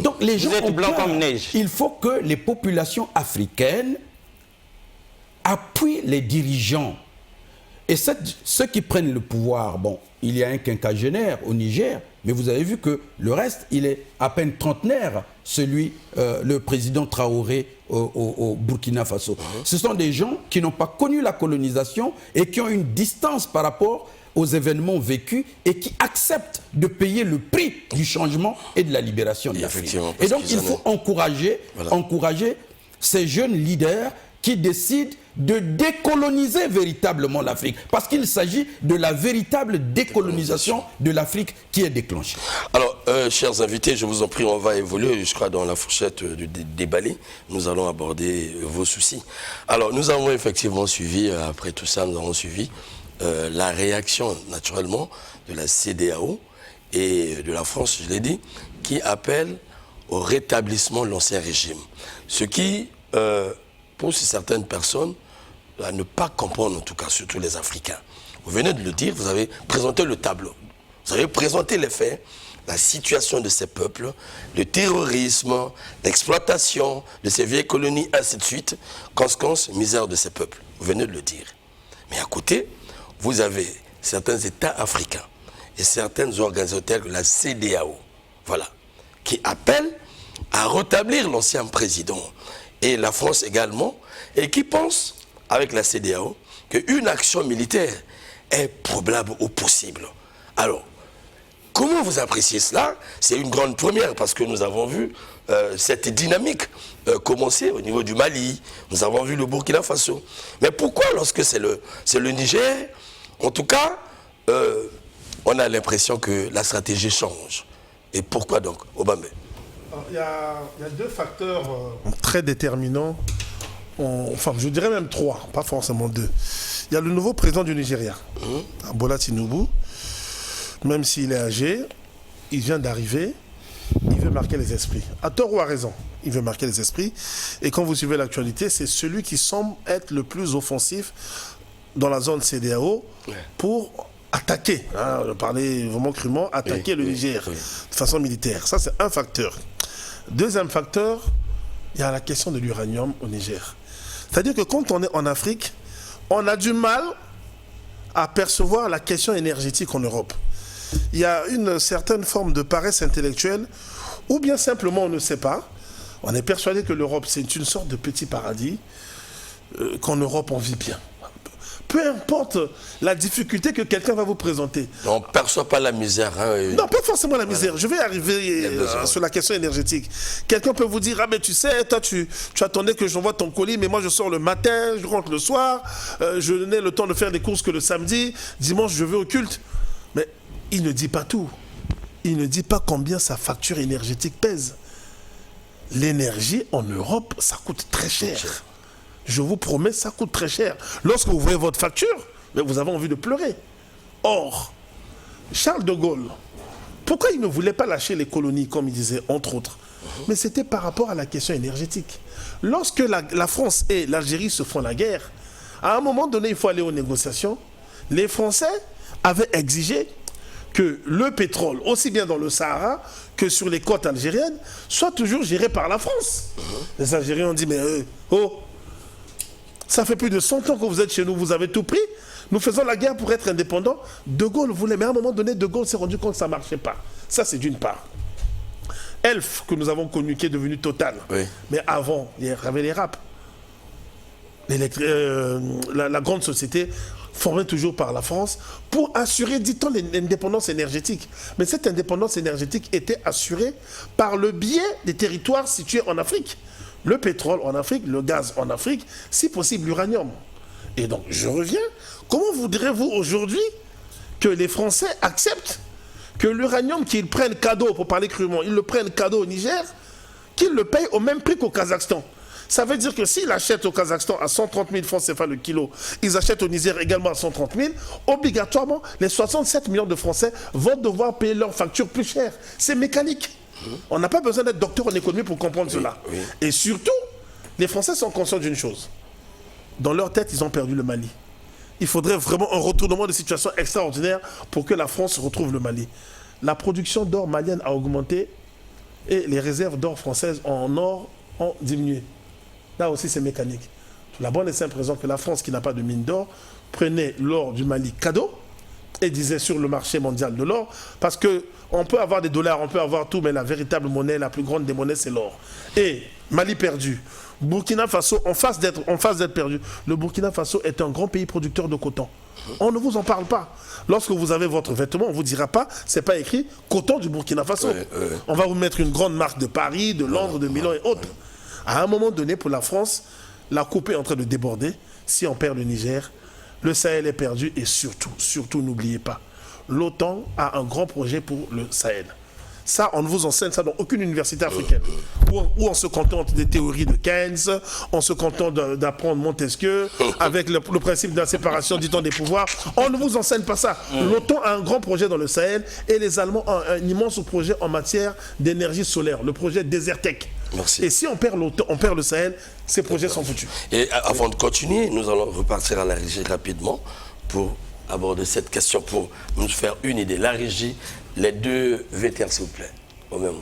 Donc les gens ont blanc comme neige. Il faut que les populations africaines appuient les dirigeants. Et ceux qui prennent le pouvoir, bon, il y a un quinquagénaire au Niger, mais vous avez vu que le reste, il est à peine trentenaire, le président Traoré au Burkina Faso. Ce sont des gens qui n'ont pas connu la colonisation et qui ont une distance par rapport aux événements vécus et qui acceptent de payer le prix du changement et de la libération de l'Afrique. Et donc, il faut encourager ces jeunes leaders qui décident de décoloniser véritablement l'Afrique. Parce qu'il s'agit de la véritable décolonisation de l'Afrique qui est déclenchée. Alors, chers invités, je vous en prie, on va évoluer, je crois, dans la fourchette du déballé. Nous allons aborder vos soucis. Alors, nous avons effectivement suivi, après tout ça, nous avons suivi la réaction, naturellement, de la CEDEAO et de la France, je l'ai dit, qui appelle au rétablissement de l'ancien régime. Ce qui pousse certaines personnes à ne pas comprendre, en tout cas, surtout les Africains. Vous venez de le dire, vous avez présenté le tableau, vous avez présenté les faits, la situation de ces peuples, le terrorisme, l'exploitation de ces vieilles colonies, ainsi de suite, conséquence, misère de ces peuples. Vous venez de le dire. Mais à côté, vous avez certains États africains et certaines organisations telles que la CEDEAO, voilà, qui appellent à rétablir l'ancien président et la France également, et qui pensent, avec la CEDEAO, qu'une action militaire est probable ou possible. Alors, comment vous appréciez cela? C'est une grande première parce que nous avons vu cette dynamique commencer au niveau du Mali, nous avons vu le Burkina Faso. Mais pourquoi lorsque c'est le Niger, en tout cas, on a l'impression que la stratégie change? Et pourquoi donc, Obambe? Il y a deux facteurs très déterminants, enfin je dirais même trois, pas forcément deux. Il y a le nouveau président du Nigeria, Bola Tinubu, même s'il est âgé, il vient d'arriver, il veut marquer les esprits. À tort ou à raison, il veut marquer les esprits. Et quand vous suivez l'actualité, c'est celui qui semble être le plus offensif dans la zone CEDEAO pour attaquer, parler vraiment crûment, attaquer le Niger de façon militaire. Ça, c'est un facteur. Deuxième facteur, il y a la question de l'uranium au Niger. C'est-à-dire que quand on est en Afrique, on a du mal à percevoir la question énergétique en Europe. Il y a une certaine forme de paresse intellectuelle, ou bien simplement on ne sait pas. On est persuadé que l'Europe, c'est une sorte de petit paradis, qu'en Europe, on vit bien. Peu importe la difficulté que quelqu'un va vous présenter. On ne perçoit pas la misère. Hein, non, pas forcément la misère. Je vais arriver sur la question énergétique. Quelqu'un peut vous dire, ah mais tu sais, toi tu attendais que j'envoie ton colis, mais moi je sors le matin, je rentre le soir, je n'ai le temps de faire des courses que le samedi, dimanche je vais au culte. Mais il ne dit pas tout. Il ne dit pas combien sa facture énergétique pèse. L'énergie en Europe, ça coûte très cher. Je vous promets, ça coûte très cher. Lorsque vous voyez votre facture, vous avez envie de pleurer. Or, Charles de Gaulle, pourquoi il ne voulait pas lâcher les colonies, comme il disait, entre autres? Mais c'était par rapport à la question énergétique. Lorsque la France et l'Algérie se font la guerre, à un moment donné, il faut aller aux négociations. Les Français avaient exigé que le pétrole, aussi bien dans le Sahara que sur les côtes algériennes, soit toujours géré par la France. Les Algériens ont dit, mais ça fait plus de 100 ans que vous êtes chez nous, vous avez tout pris. Nous faisons la guerre pour être indépendants. De Gaulle voulait, mais à un moment donné, De Gaulle s'est rendu compte que ça ne marchait pas. Ça, c'est d'une part. Elf, que nous avons connu, qui est devenu Total. Oui. Mais avant, il y avait les RAP. La grande société formée toujours par la France pour assurer, dit-on, l'indépendance énergétique. Mais cette indépendance énergétique était assurée par le biais des territoires situés en Afrique. Le pétrole en Afrique, le gaz en Afrique, si possible l'uranium. Et donc, je reviens. Comment voudrez-vous aujourd'hui que les Français acceptent que l'uranium qu'ils prennent cadeau, pour parler crûment, ils le prennent cadeau au Niger, qu'ils le payent au même prix qu'au Kazakhstan? Ça veut dire que s'ils achètent au Kazakhstan à 130 000 francs CFA le kilo, ils achètent au Niger également à 130 000, obligatoirement, les 67 millions de Français vont devoir payer leurs factures plus chères. C'est mécanique. On n'a pas besoin d'être docteur en économie pour comprendre cela. Oui. Et surtout, les Français sont conscients d'une chose. Dans leur tête, ils ont perdu le Mali. Il faudrait vraiment un retournement de situation extraordinaire pour que la France retrouve le Mali. La production d'or malienne a augmenté et les réserves d'or françaises en or ont diminué. Là aussi, c'est mécanique. La bonne et simple raison que la France, qui n'a pas de mine d'or, prenait l'or du Mali cadeau et disait sur le marché mondial de l'or, parce qu'on peut avoir des dollars, on peut avoir tout, mais la véritable monnaie, la plus grande des monnaies, c'est l'or. Et Mali perdu, Burkina Faso, en face d'être perdu, le Burkina Faso est un grand pays producteur de coton. On ne vous en parle pas. Lorsque vous avez votre vêtement, on ne vous dira pas, c'est pas écrit coton du Burkina Faso. On va vous mettre une grande marque de Paris, de Londres, de Milan et autres. À un moment donné, pour la France, la coupe est en train de déborder. Si on perd le Niger, le Sahel est perdu. Et surtout, n'oubliez pas, l'OTAN a un grand projet pour le Sahel. Ça, on ne vous enseigne ça dans aucune université africaine. Où on se contente des théories de Keynes, on se contente d'apprendre Montesquieu, avec le principe de la séparation, dit-on, des pouvoirs. On ne vous enseigne pas ça. L'OTAN a un grand projet dans le Sahel et les Allemands ont un immense projet en matière d'énergie solaire, le projet Desertec. Merci. Et si on perd le Sahel, ces projets sont foutus. Et avant de continuer, nous allons repartir à la régie rapidement pour aborder cette question, pour nous faire une idée. La régie, Les deux VTR, s'il vous plaît, au même moment.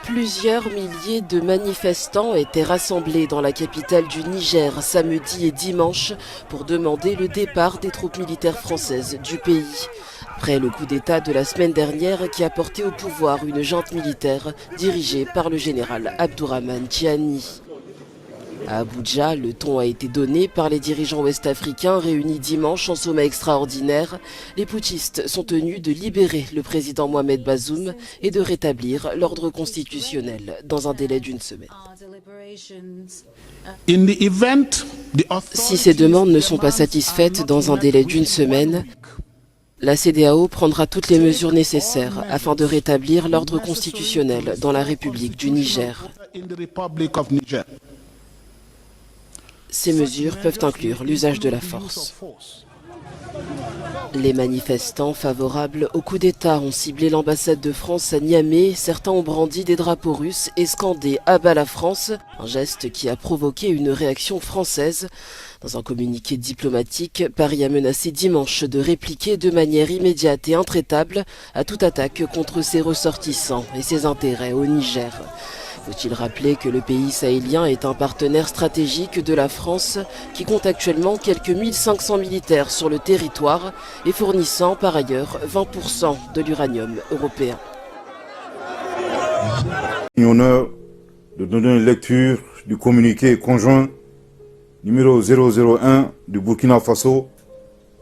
Plusieurs milliers de manifestants étaient rassemblés dans la capitale du Niger samedi et dimanche pour demander le départ des troupes militaires françaises du pays. Après le coup d'État de la semaine dernière qui a porté au pouvoir une junte militaire dirigée par le général Abdourahmane Tiani. À Abuja, le ton a été donné par les dirigeants ouest-africains réunis dimanche en sommet extraordinaire. Les putschistes sont tenus de libérer le président Mohamed Bazoum et de rétablir l'ordre constitutionnel dans un délai d'une semaine. Si ces demandes ne sont pas satisfaites dans un délai d'une semaine, la CEDEAO prendra toutes les mesures nécessaires afin de rétablir l'ordre constitutionnel dans la République du Niger. Ces mesures peuvent inclure l'usage de la force. Les manifestants favorables au coup d'État ont ciblé l'ambassade de France à Niamey. Certains ont brandi des drapeaux russes et scandé « À bas la France », un geste qui a provoqué une réaction française. Dans un communiqué diplomatique, Paris a menacé dimanche de répliquer de manière immédiate et intraitable à toute attaque contre ses ressortissants et ses intérêts au Niger. Faut-il rappeler que le pays sahélien est un partenaire stratégique de la France qui compte actuellement quelques 1500 militaires sur le territoire et fournissant par ailleurs 20% de l'uranium européen. Honneur de donner une lecture du communiqué conjoint numéro 001 du Burkina Faso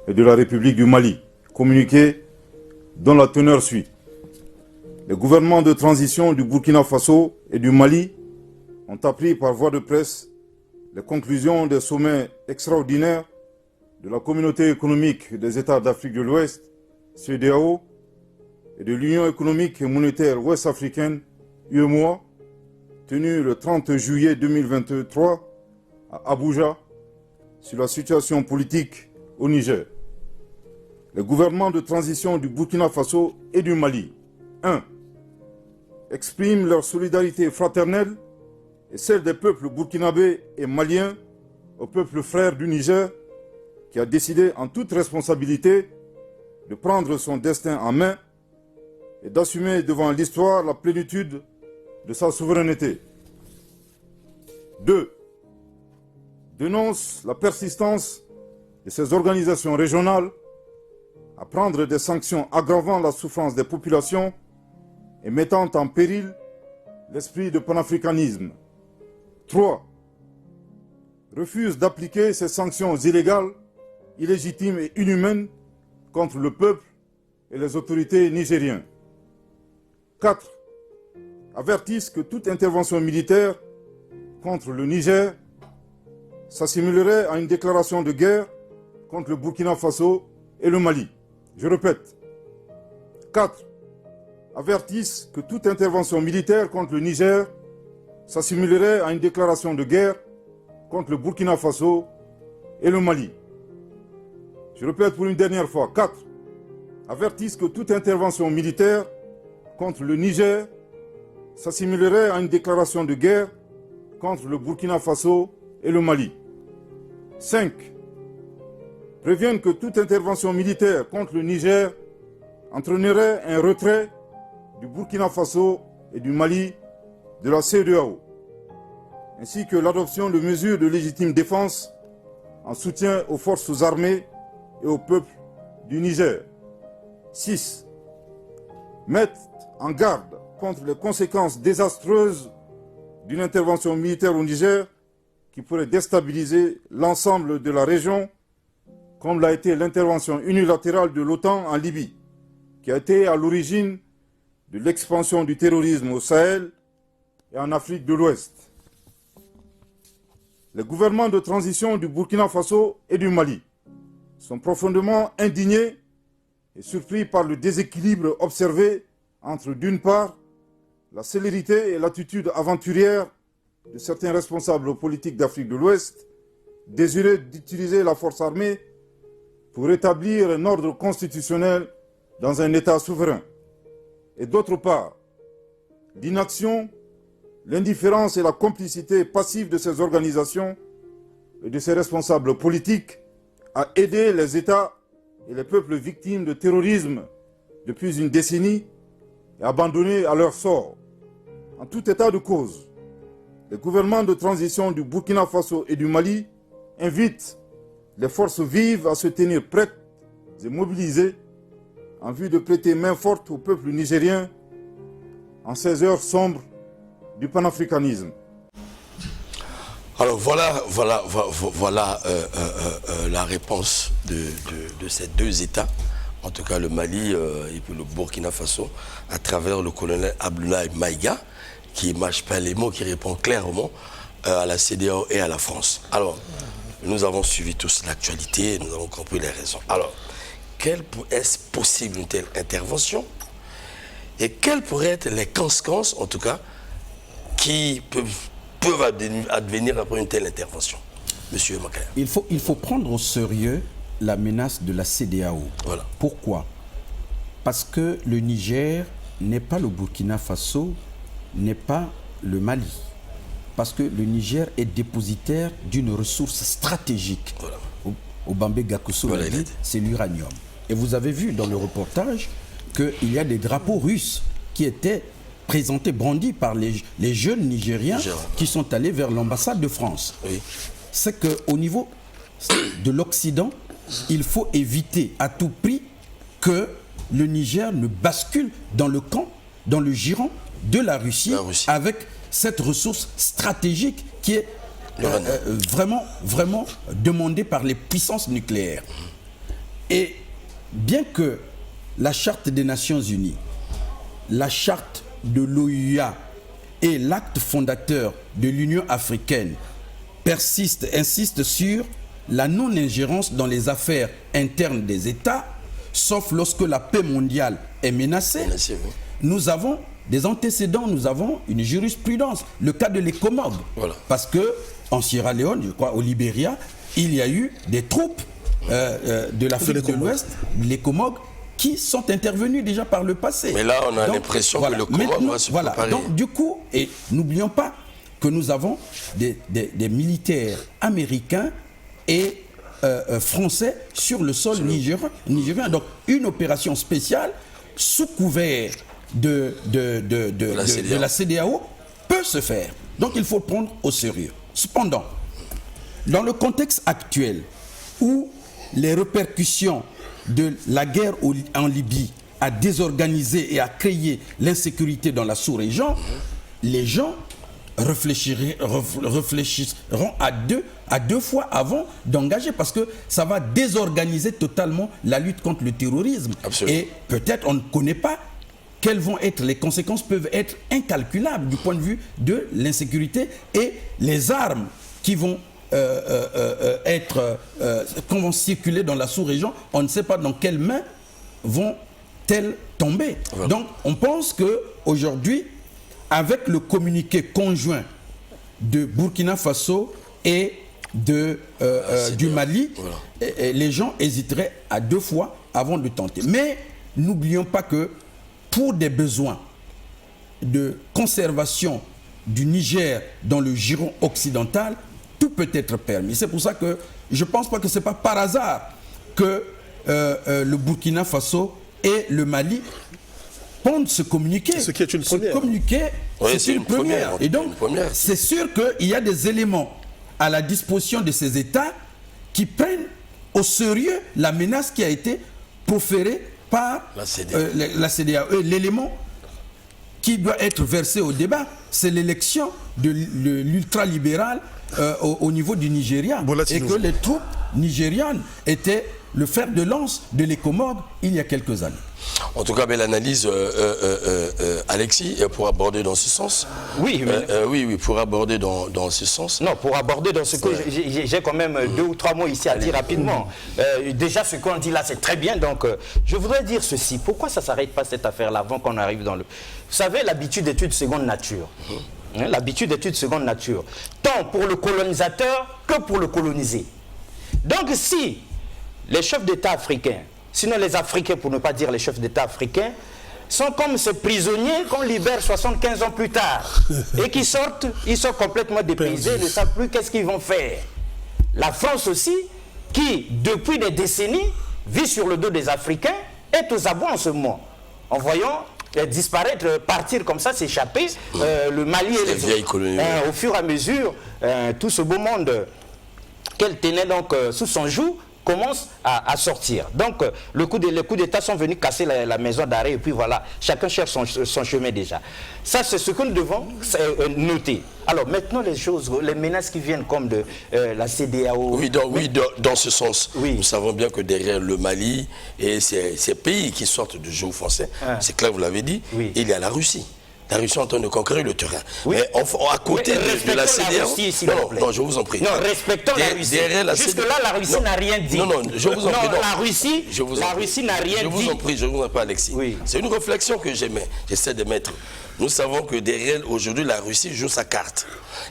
et de la République du Mali. Communiqué dont la teneur suit. Les gouvernements de transition du Burkina Faso et du Mali ont appris par voie de presse les conclusions des sommets extraordinaires de la Communauté économique des États d'Afrique de l'Ouest, CEDEAO, et de l'Union économique et monétaire ouest-africaine, UEMOA, tenus le 30 juillet 2023 à Abuja, sur la situation politique au Niger. Les gouvernements de transition du Burkina Faso et du Mali, 1. Expriment leur solidarité fraternelle et celle des peuples burkinabés et maliens au peuple frère du Niger qui a décidé en toute responsabilité de prendre son destin en main et d'assumer devant l'histoire la plénitude de sa souveraineté. 2. Dénonce la persistance de ces organisations régionales à prendre des sanctions aggravant la souffrance des populations et mettant en péril l'esprit de panafricanisme. 3. Refuse d'appliquer ces sanctions illégales, illégitimes et inhumaines contre le peuple et les autorités nigériennes. 4. Avertissent que toute intervention militaire contre le Niger s'assimilerait à une déclaration de guerre contre le Burkina Faso et le Mali. Je répète. 4. Avertissent que toute intervention militaire contre le Niger s'assimilerait à une déclaration de guerre contre le Burkina Faso et le Mali. Je répète pour une dernière fois. 4. Avertissent que toute intervention militaire contre le Niger s'assimilerait à une déclaration de guerre contre le Burkina Faso et le Mali. 5. Préviennent que toute intervention militaire contre le Niger entraînerait un retrait du Burkina Faso et du Mali de la CEDEAO, ainsi que l'adoption de mesures de légitime défense en soutien aux forces armées et au peuple du Niger. 6. Mettent en garde contre les conséquences désastreuses d'une intervention militaire au Niger qui pourrait déstabiliser l'ensemble de la région, comme l'a été l'intervention unilatérale de l'OTAN en Libye, qui a été à l'origine de l'expansion du terrorisme au Sahel et en Afrique de l'Ouest. Les gouvernements de transition du Burkina Faso et du Mali sont profondément indignés et surpris par le déséquilibre observé entre, d'une part, la célérité et l'attitude aventurière de certains responsables politiques d'Afrique de l'Ouest, désireux d'utiliser la force armée pour établir un ordre constitutionnel dans un État souverain. Et d'autre part, l'inaction, l'indifférence et la complicité passive de ces organisations et de ces responsables politiques à aider les États et les peuples victimes de terrorisme depuis une décennie et abandonnés à leur sort. En tout état de cause, les gouvernements de transition du Burkina Faso et du Mali invitent les forces vives à se tenir prêtes et mobilisées en vue de prêter main forte au peuple nigérien en ces heures sombres du panafricanisme. Alors voilà la réponse de ces deux États, en tout cas le Mali et puis le Burkina Faso, à travers le colonel Abdoulaye Maïga, qui mâche pas les mots, qui répond clairement à la CEDEAO et à la France. Alors, nous avons suivi tous l'actualité, nous avons compris les raisons. Alors, est-ce possible une telle intervention? Et quelles pourraient être les conséquences, en tout cas, qui peuvent advenir après une telle intervention? Monsieur Makaya. Il faut prendre au sérieux la menace de la CEDEAO. Voilà. Pourquoi? Parce que le Niger n'est pas le Burkina Faso, n'est pas le Mali. Parce que le Niger est dépositaire d'une ressource stratégique. Voilà. Au Bambé Gakuso, Voilà, c'est l'uranium. Et vous avez vu dans le reportage qu'il y a des drapeaux russes qui étaient présentés, brandis par les jeunes Nigériens qui sont allés vers l'ambassade de France. Oui. C'est qu'au niveau de l'Occident, il faut éviter à tout prix que le Niger ne bascule dans le camp, dans le giron de la Russie. Avec cette ressource stratégique qui est vraiment demandée par les puissances nucléaires. Et bien que la Charte des Nations Unies, la Charte de l'OUA et l'acte fondateur de l'Union africaine insistent sur la non-ingérence dans les affaires internes des États, sauf lorsque la paix mondiale est menacée, nous avons des antécédents, nous avons une jurisprudence, le cas de l'ECOMOG. Voilà. Parce que en Sierra Leone, je crois au Libéria, il y a eu des troupes de l'Afrique de l'Ouest, l'ECOMOG, qui sont intervenus déjà par le passé. Mais là, on a l'impression que le COMOG va se préparer. Donc du coup, et n'oublions pas que nous avons des militaires américains et français sur le sol nigérien. Donc une opération spéciale sous couvert de la CEDEAO peut se faire. Donc il faut le prendre au sérieux. Cependant, dans le contexte actuel où les répercussions de la guerre en Libye a désorganisé et a créé l'insécurité dans la sous-région, les gens réfléchiront à deux fois avant d'engager, parce que ça va désorganiser totalement la lutte contre le terrorisme. Absolument. Et peut-être on ne connaît pas quelles vont être les conséquences, peuvent être incalculables du point de vue de l'insécurité, et les armes qui vont vont circuler dans la sous-région, on ne sait pas dans quelles mains vont-elles tomber. Voilà. Donc on pense qu'aujourd'hui, avec le communiqué conjoint de Burkina Faso et du Mali, voilà, les gens hésiteraient à deux fois avant de tenter. Mais n'oublions pas que pour des besoins de conservation du Niger dans le giron occidental, tout peut être permis. C'est pour ça que je ne pense pas que ce n'est pas par hasard que le Burkina Faso et le Mali pondent ce communiqué. Ce qui est une première. Ce communiqué, oui, c'est une première. Et donc, c'est sûr qu'il y a des éléments à la disposition de ces États qui prennent au sérieux la menace qui a été proférée par la CEDEAO. L'élément qui doit être versé au débat, c'est l'élection de l'ultralibéral au niveau du Nigeria. Et que les troupes nigérianes étaient le fer de lance de l'ECOMOG il y a quelques années. En tout cas, belle analyse, Alexis, pour aborder dans ce sens. Oui, oui, pour aborder dans ce sens. Non, pour aborder dans ce que j'ai quand même 2 ou 3 mots ici à dire rapidement. Déjà, ce qu'on dit là, c'est très bien. Donc, je voudrais dire ceci. Pourquoi ça ne s'arrête pas cette affaire-là avant qu'on arrive dans le... Vous savez, l'habitude d'étude seconde nature. L'habitude d'étude seconde nature. Tant pour le colonisateur que pour le colonisé. Donc, si les chefs d'État africains, sinon les Africains, pour ne pas dire les chefs d'État africains, sont comme ces prisonniers qu'on libère 75 ans plus tard et qui sortent, ils sont complètement dépaysés, ils ne savent plus qu'est-ce qu'ils vont faire. La France aussi, qui depuis des décennies vit sur le dos des Africains, est aux abois en ce moment. En voyant disparaître, partir comme ça, s'échapper, le Mali et les autres. Au fur et à mesure, tout ce beau monde qu'elle tenait donc sous son joug commence à sortir. Donc, les coups d'État sont venus casser la maison d'arrêt et puis voilà, chacun cherche son chemin déjà. Ça, c'est ce que nous devons noter. Alors, maintenant, les menaces qui viennent comme de la CEDEAO... Oui, dans ce sens, nous savons bien que derrière le Mali et ces pays qui sortent du jeu français, c'est clair, vous l'avez dit, il y a la Russie. La Russie est en train de conquérir le terrain. Oui. Mais à côté de la CEDEAO... Non, je vous en prie. Non, respectons la Russie. Jusque-là, la Russie n'a rien dit. Non, je vous en prie. Non, la Russie n'a rien dit. Je vous en prie, Alexis. Oui. C'est une réflexion que j'essaie de mettre. Nous savons que derrière, aujourd'hui, la Russie joue sa carte.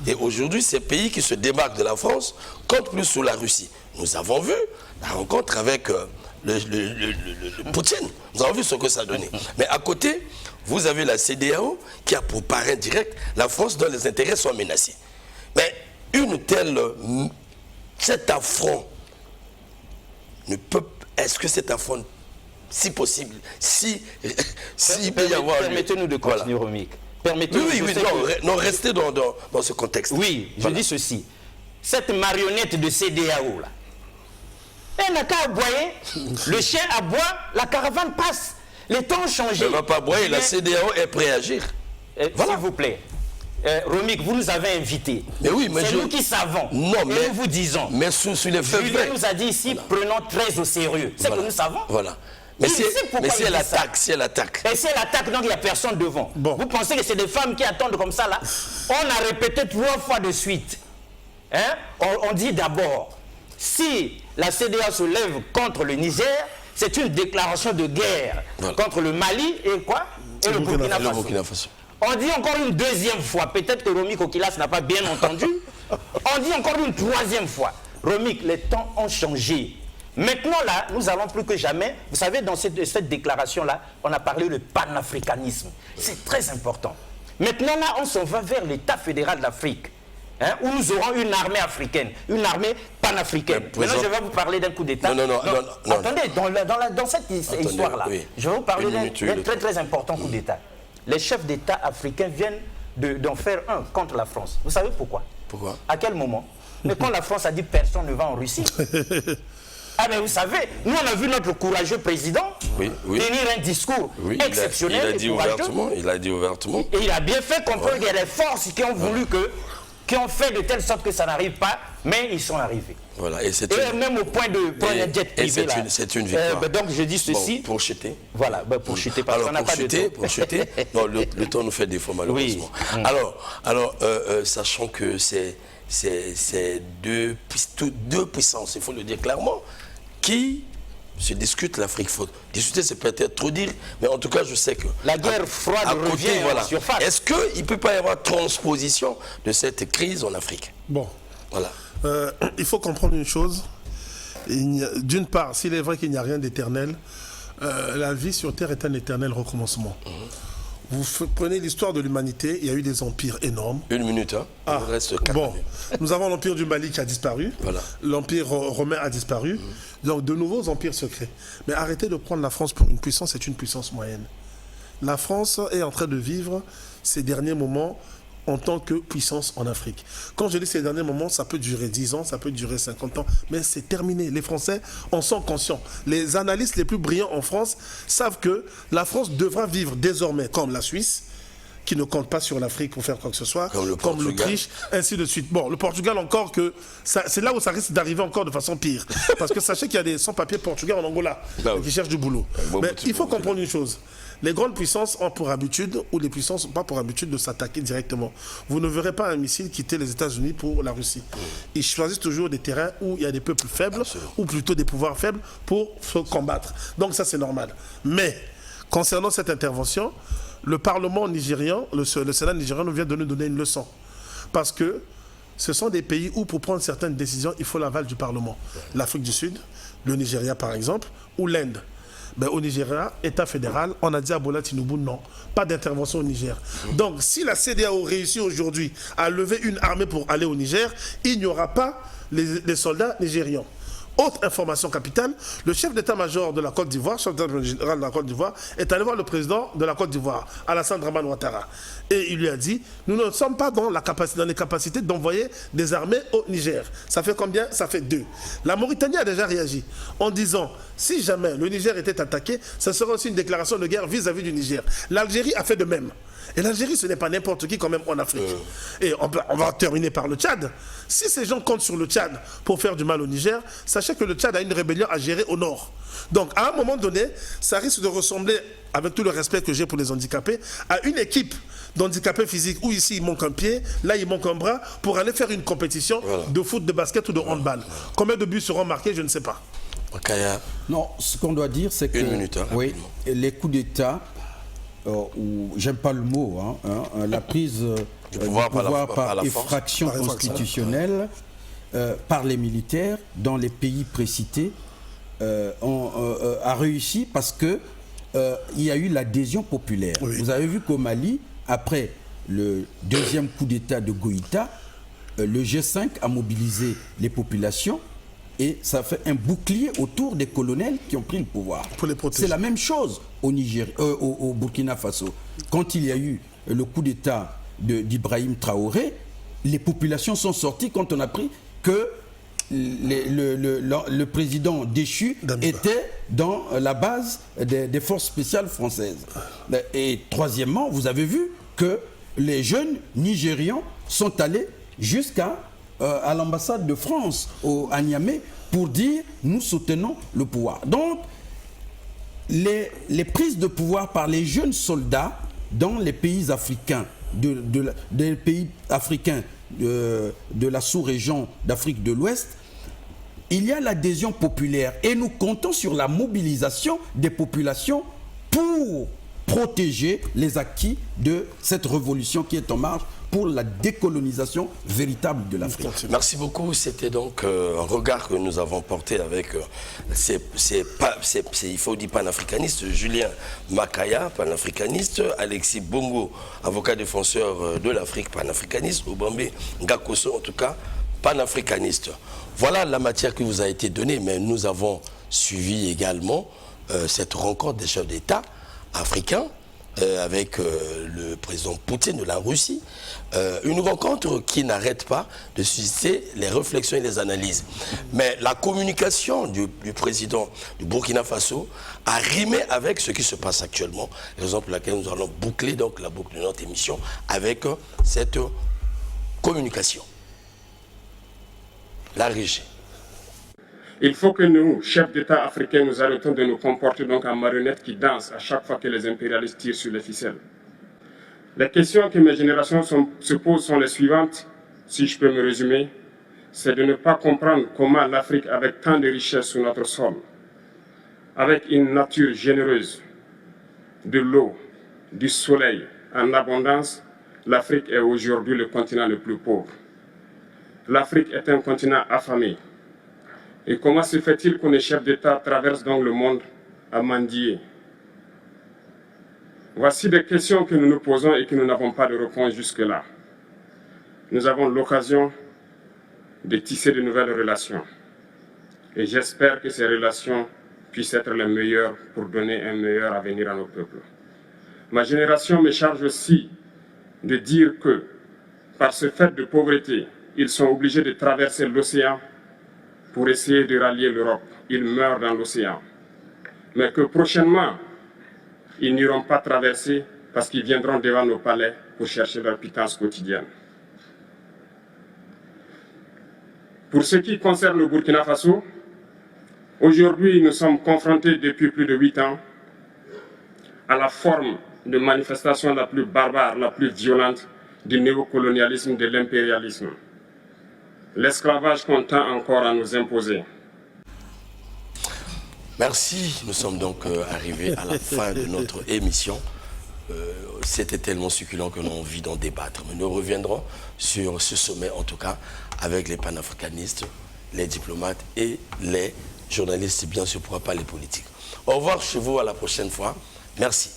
Et aujourd'hui, ces pays qui se démarquent de la France comptent plus sur la Russie. Nous avons vu la rencontre avec le Poutine. Nous avons vu ce que ça a donné. Mais à côté, vous avez la CEDEAO qui a pour parrain direct la France dont les intérêts sont menacés. Mais cet affront ne peut... Est-ce que cet affront, si possible, si il peut y avoir... Permettez-nous de continuer, Romik. Non, restez dans ce contexte. Oui, je dis ceci. Cette marionnette de CEDEAO, là, elle n'a qu'à aboyer, le chien aboie, la caravane passe. Les temps ont changé. Elle ne va pas aboyer, la CEDEAO est prête à agir. Voilà. S'il vous plaît. Romik, vous nous avez invités. Mais oui, mais c'est nous qui savons. Non, mais nous vous disons. Mais sous les faits. Julien nous a dit ici, prenons très au sérieux. C'est que nous savons. Voilà. Mais si elle attaque, Et si elle attaque, donc il n'y a personne devant. Bon. Vous pensez que c'est des femmes qui attendent comme ça là? On a répété 3 fois de suite. Hein? On dit d'abord, si la CEDEAO se lève contre le Niger, c'est une déclaration de guerre contre le Mali et quoi? Et le Burkina Faso. On dit encore une deuxième fois, peut-être que Romik Okilas n'a pas bien entendu, on dit encore une troisième fois. Romik, les temps ont changé. Maintenant là, nous allons plus que jamais, vous savez, dans cette déclaration-là, on a parlé de panafricanisme. C'est très important. Maintenant là, on s'en va vers l'État fédéral d'Afrique. Où nous aurons une armée africaine, une armée panafricaine. Maintenant, je vais vous parler d'un coup d'État. Non. Attendez, dans cette histoire-là, je vais vous parler d'un très très important coup d'État. Les chefs d'État africains viennent d'en faire un contre la France. Vous savez pourquoi? Pourquoi? À quel moment? Mais quand la France a dit personne ne va en Russie. Ah mais vous savez, nous on a vu notre courageux président tenir un discours exceptionnel. Il a dit ouvertement. Et il a bien fait comprendre qu'il y a des forces qui ont voulu qui ont fait de telle sorte que ça n'arrive pas, mais ils sont arrivés. Voilà, et même au point de prendre un jet privé. C'est une victoire. Donc je dis ceci. Pour chuter. Voilà, pour chuter, parce qu'on n'a pas de temps. Pour chuter, non, le temps nous fait défaut malheureusement. Oui. Alors sachant que c'est deux puissances, il faut le dire clairement, qui se discutent l'Afrique. Discuter, c'est peut-être trop dire, mais en tout cas, je sais que... La guerre froide revient en surface. Est-ce qu'il ne peut pas y avoir transposition de cette crise en Afrique? Bon. Voilà. Il faut comprendre une chose. D'une part, s'il est vrai qu'il n'y a rien d'éternel, la vie sur Terre est un éternel recommencement. Vous prenez l'histoire de l'humanité, il y a eu des empires énormes. Une minute, hein. Il reste 4 minutes. Nous avons l'empire du Mali qui a disparu. Voilà. L'empire romain a disparu. Donc de nouveaux empires se créent. Mais arrêtez de prendre la France pour une puissance, c'est une puissance moyenne. La France est en train de vivre ces derniers moments en tant que puissance en Afrique. Quand je dis ces derniers moments, ça peut durer 10 ans, ça peut durer 50 ans, mais c'est terminé. Les Français en sont conscients. Les analystes les plus brillants en France savent que la France devra vivre désormais comme la Suisse, qui ne compte pas sur l'Afrique pour faire quoi que ce soit, comme l'Autriche, ainsi de suite. Bon, le Portugal encore, c'est là où ça risque d'arriver encore de façon pire. Parce que sachez qu'il y a des sans-papiers portugais en Angola qui cherchent du boulot. Mais il faut comprendre une chose. Les grandes puissances ont pour habitude, ou les puissances n'ont pas pour habitude de s'attaquer directement. Vous ne verrez pas un missile quitter les États-Unis pour la Russie. Ils choisissent toujours des terrains où il y a des peuples faibles, ou plutôt des pouvoirs faibles, pour se combattre. Donc ça, c'est normal. Mais, concernant cette intervention, le Parlement nigérian, le Sénat nigérian nous vient de nous donner une leçon. Parce que ce sont des pays où, pour prendre certaines décisions, il faut l'aval du Parlement. L'Afrique du Sud, le Nigeria par exemple, ou l'Inde. Ben, au Nigeria, État fédéral, on a dit à Bola Tinubu non, pas d'intervention au Niger. Donc si la CEDEAO réussit aujourd'hui à lever une armée pour aller au Niger, il n'y aura pas les soldats nigérians. Autre information capitale, le chef d'état-major de la Côte d'Ivoire, chef d'état général de la Côte d'Ivoire, est allé voir le président de la Côte d'Ivoire, Alassane Dramane Ouattara. Et il lui a dit, nous ne sommes pas dans les capacités d'envoyer des armées au Niger. Ça fait combien? Ça fait 2. La Mauritanie a déjà réagi en disant, si jamais le Niger était attaqué, ce serait aussi une déclaration de guerre vis-à-vis du Niger. L'Algérie a fait de même. Et l'Algérie, ce n'est pas n'importe qui quand même en Afrique. Et on va terminer par le Tchad. Si ces gens comptent sur le Tchad pour faire du mal au Niger, sachez que le Tchad a une rébellion à gérer au nord. Donc à un moment donné, ça risque de ressembler, avec tout le respect que j'ai pour les handicapés, à une équipe d'handicapés physiques où ici il manque un pied, là il manque un bras, pour aller faire une compétition de foot, de basket ou de handball. Combien de buts seront marqués, je ne sais pas. Non, ce qu'on doit dire, c'est que oui, les coups d'État, ou j'aime pas le mot, la prise du pouvoir par effraction constitutionnelle par les militaires dans les pays précités a réussi parce que il y a eu l'adhésion populaire. Oui. Vous avez vu qu'au Mali, après le deuxième coup d'État de Goïta, le G5 a mobilisé les populations et ça fait un bouclier autour des colonels qui ont pris le pouvoir. C'est la même chose au Burkina Faso. Quand il y a eu le coup d'État d'Ibrahim Traoré, les populations sont sorties quand on a appris que le président déchu était dans la base des forces spéciales françaises. Et troisièmement, vous avez vu que les jeunes Nigérians sont allés jusqu'à l'ambassade de France à Niamey pour dire nous soutenons le pouvoir. Donc les prises de pouvoir par les jeunes soldats dans les pays africains, des pays africains de la sous-région d'Afrique de l'Ouest, il y a l'adhésion populaire et nous comptons sur la mobilisation des populations pour protéger les acquis de cette révolution qui est en marche pour la décolonisation véritable de l'Afrique. Merci beaucoup. C'était donc un regard que nous avons porté avec il faut dire panafricaniste, Julien Makaya, panafricaniste, Alexis Bongo, avocat défenseur de l'Afrique, panafricaniste, Obambe Ngakoso, en tout cas, panafricaniste. Voilà la matière qui vous a été donnée, mais nous avons suivi également cette rencontre des chefs d'État africains avec le président Poutine de la Russie. Une rencontre qui n'arrête pas de susciter les réflexions et les analyses. Mais la communication du président du Burkina Faso a rimé avec ce qui se passe actuellement, raison pour laquelle nous allons boucler donc la boucle de notre émission avec cette communication. La régie. Il faut que nous, chefs d'État africains, nous arrêtons de nous comporter donc en marionnettes qui dansent à chaque fois que les impérialistes tirent sur les ficelles. Les questions que mes générations se posent sont les suivantes, si je peux me résumer. C'est de ne pas comprendre comment l'Afrique, avec tant de richesses sur notre sol, avec une nature généreuse, de l'eau, du soleil en abondance, l'Afrique est aujourd'hui le continent le plus pauvre. L'Afrique est un continent affamé. Et comment se fait-il que les chefs d'État traversent donc le monde à mendier? Voici des questions que nous nous posons et que nous n'avons pas de réponse jusque-là. Nous avons l'occasion de tisser de nouvelles relations. Et j'espère que ces relations puissent être les meilleures pour donner un meilleur avenir à nos peuples. Ma génération me charge aussi de dire que, par ce fait de pauvreté, ils sont obligés de traverser l'océan pour essayer de rallier l'Europe. Ils meurent dans l'océan. Mais que prochainement, ils n'iront pas traverser parce qu'ils viendront devant nos palais pour chercher leur pitance quotidienne. Pour ce qui concerne le Burkina Faso, aujourd'hui nous sommes confrontés depuis plus de 8 ans à la forme de manifestation la plus barbare, la plus violente du néocolonialisme, de l'impérialisme. L'esclavage qu'on tend encore à nous imposer. Merci. Nous sommes donc arrivés à la fin de notre émission. C'était tellement succulent que nous avons envie d'en débattre. Mais nous reviendrons sur ce sommet, en tout cas, avec les panafricanistes, les diplomates et les journalistes, bien sûr, pourquoi pas les politiques. Au revoir chez vous, à la prochaine fois. Merci.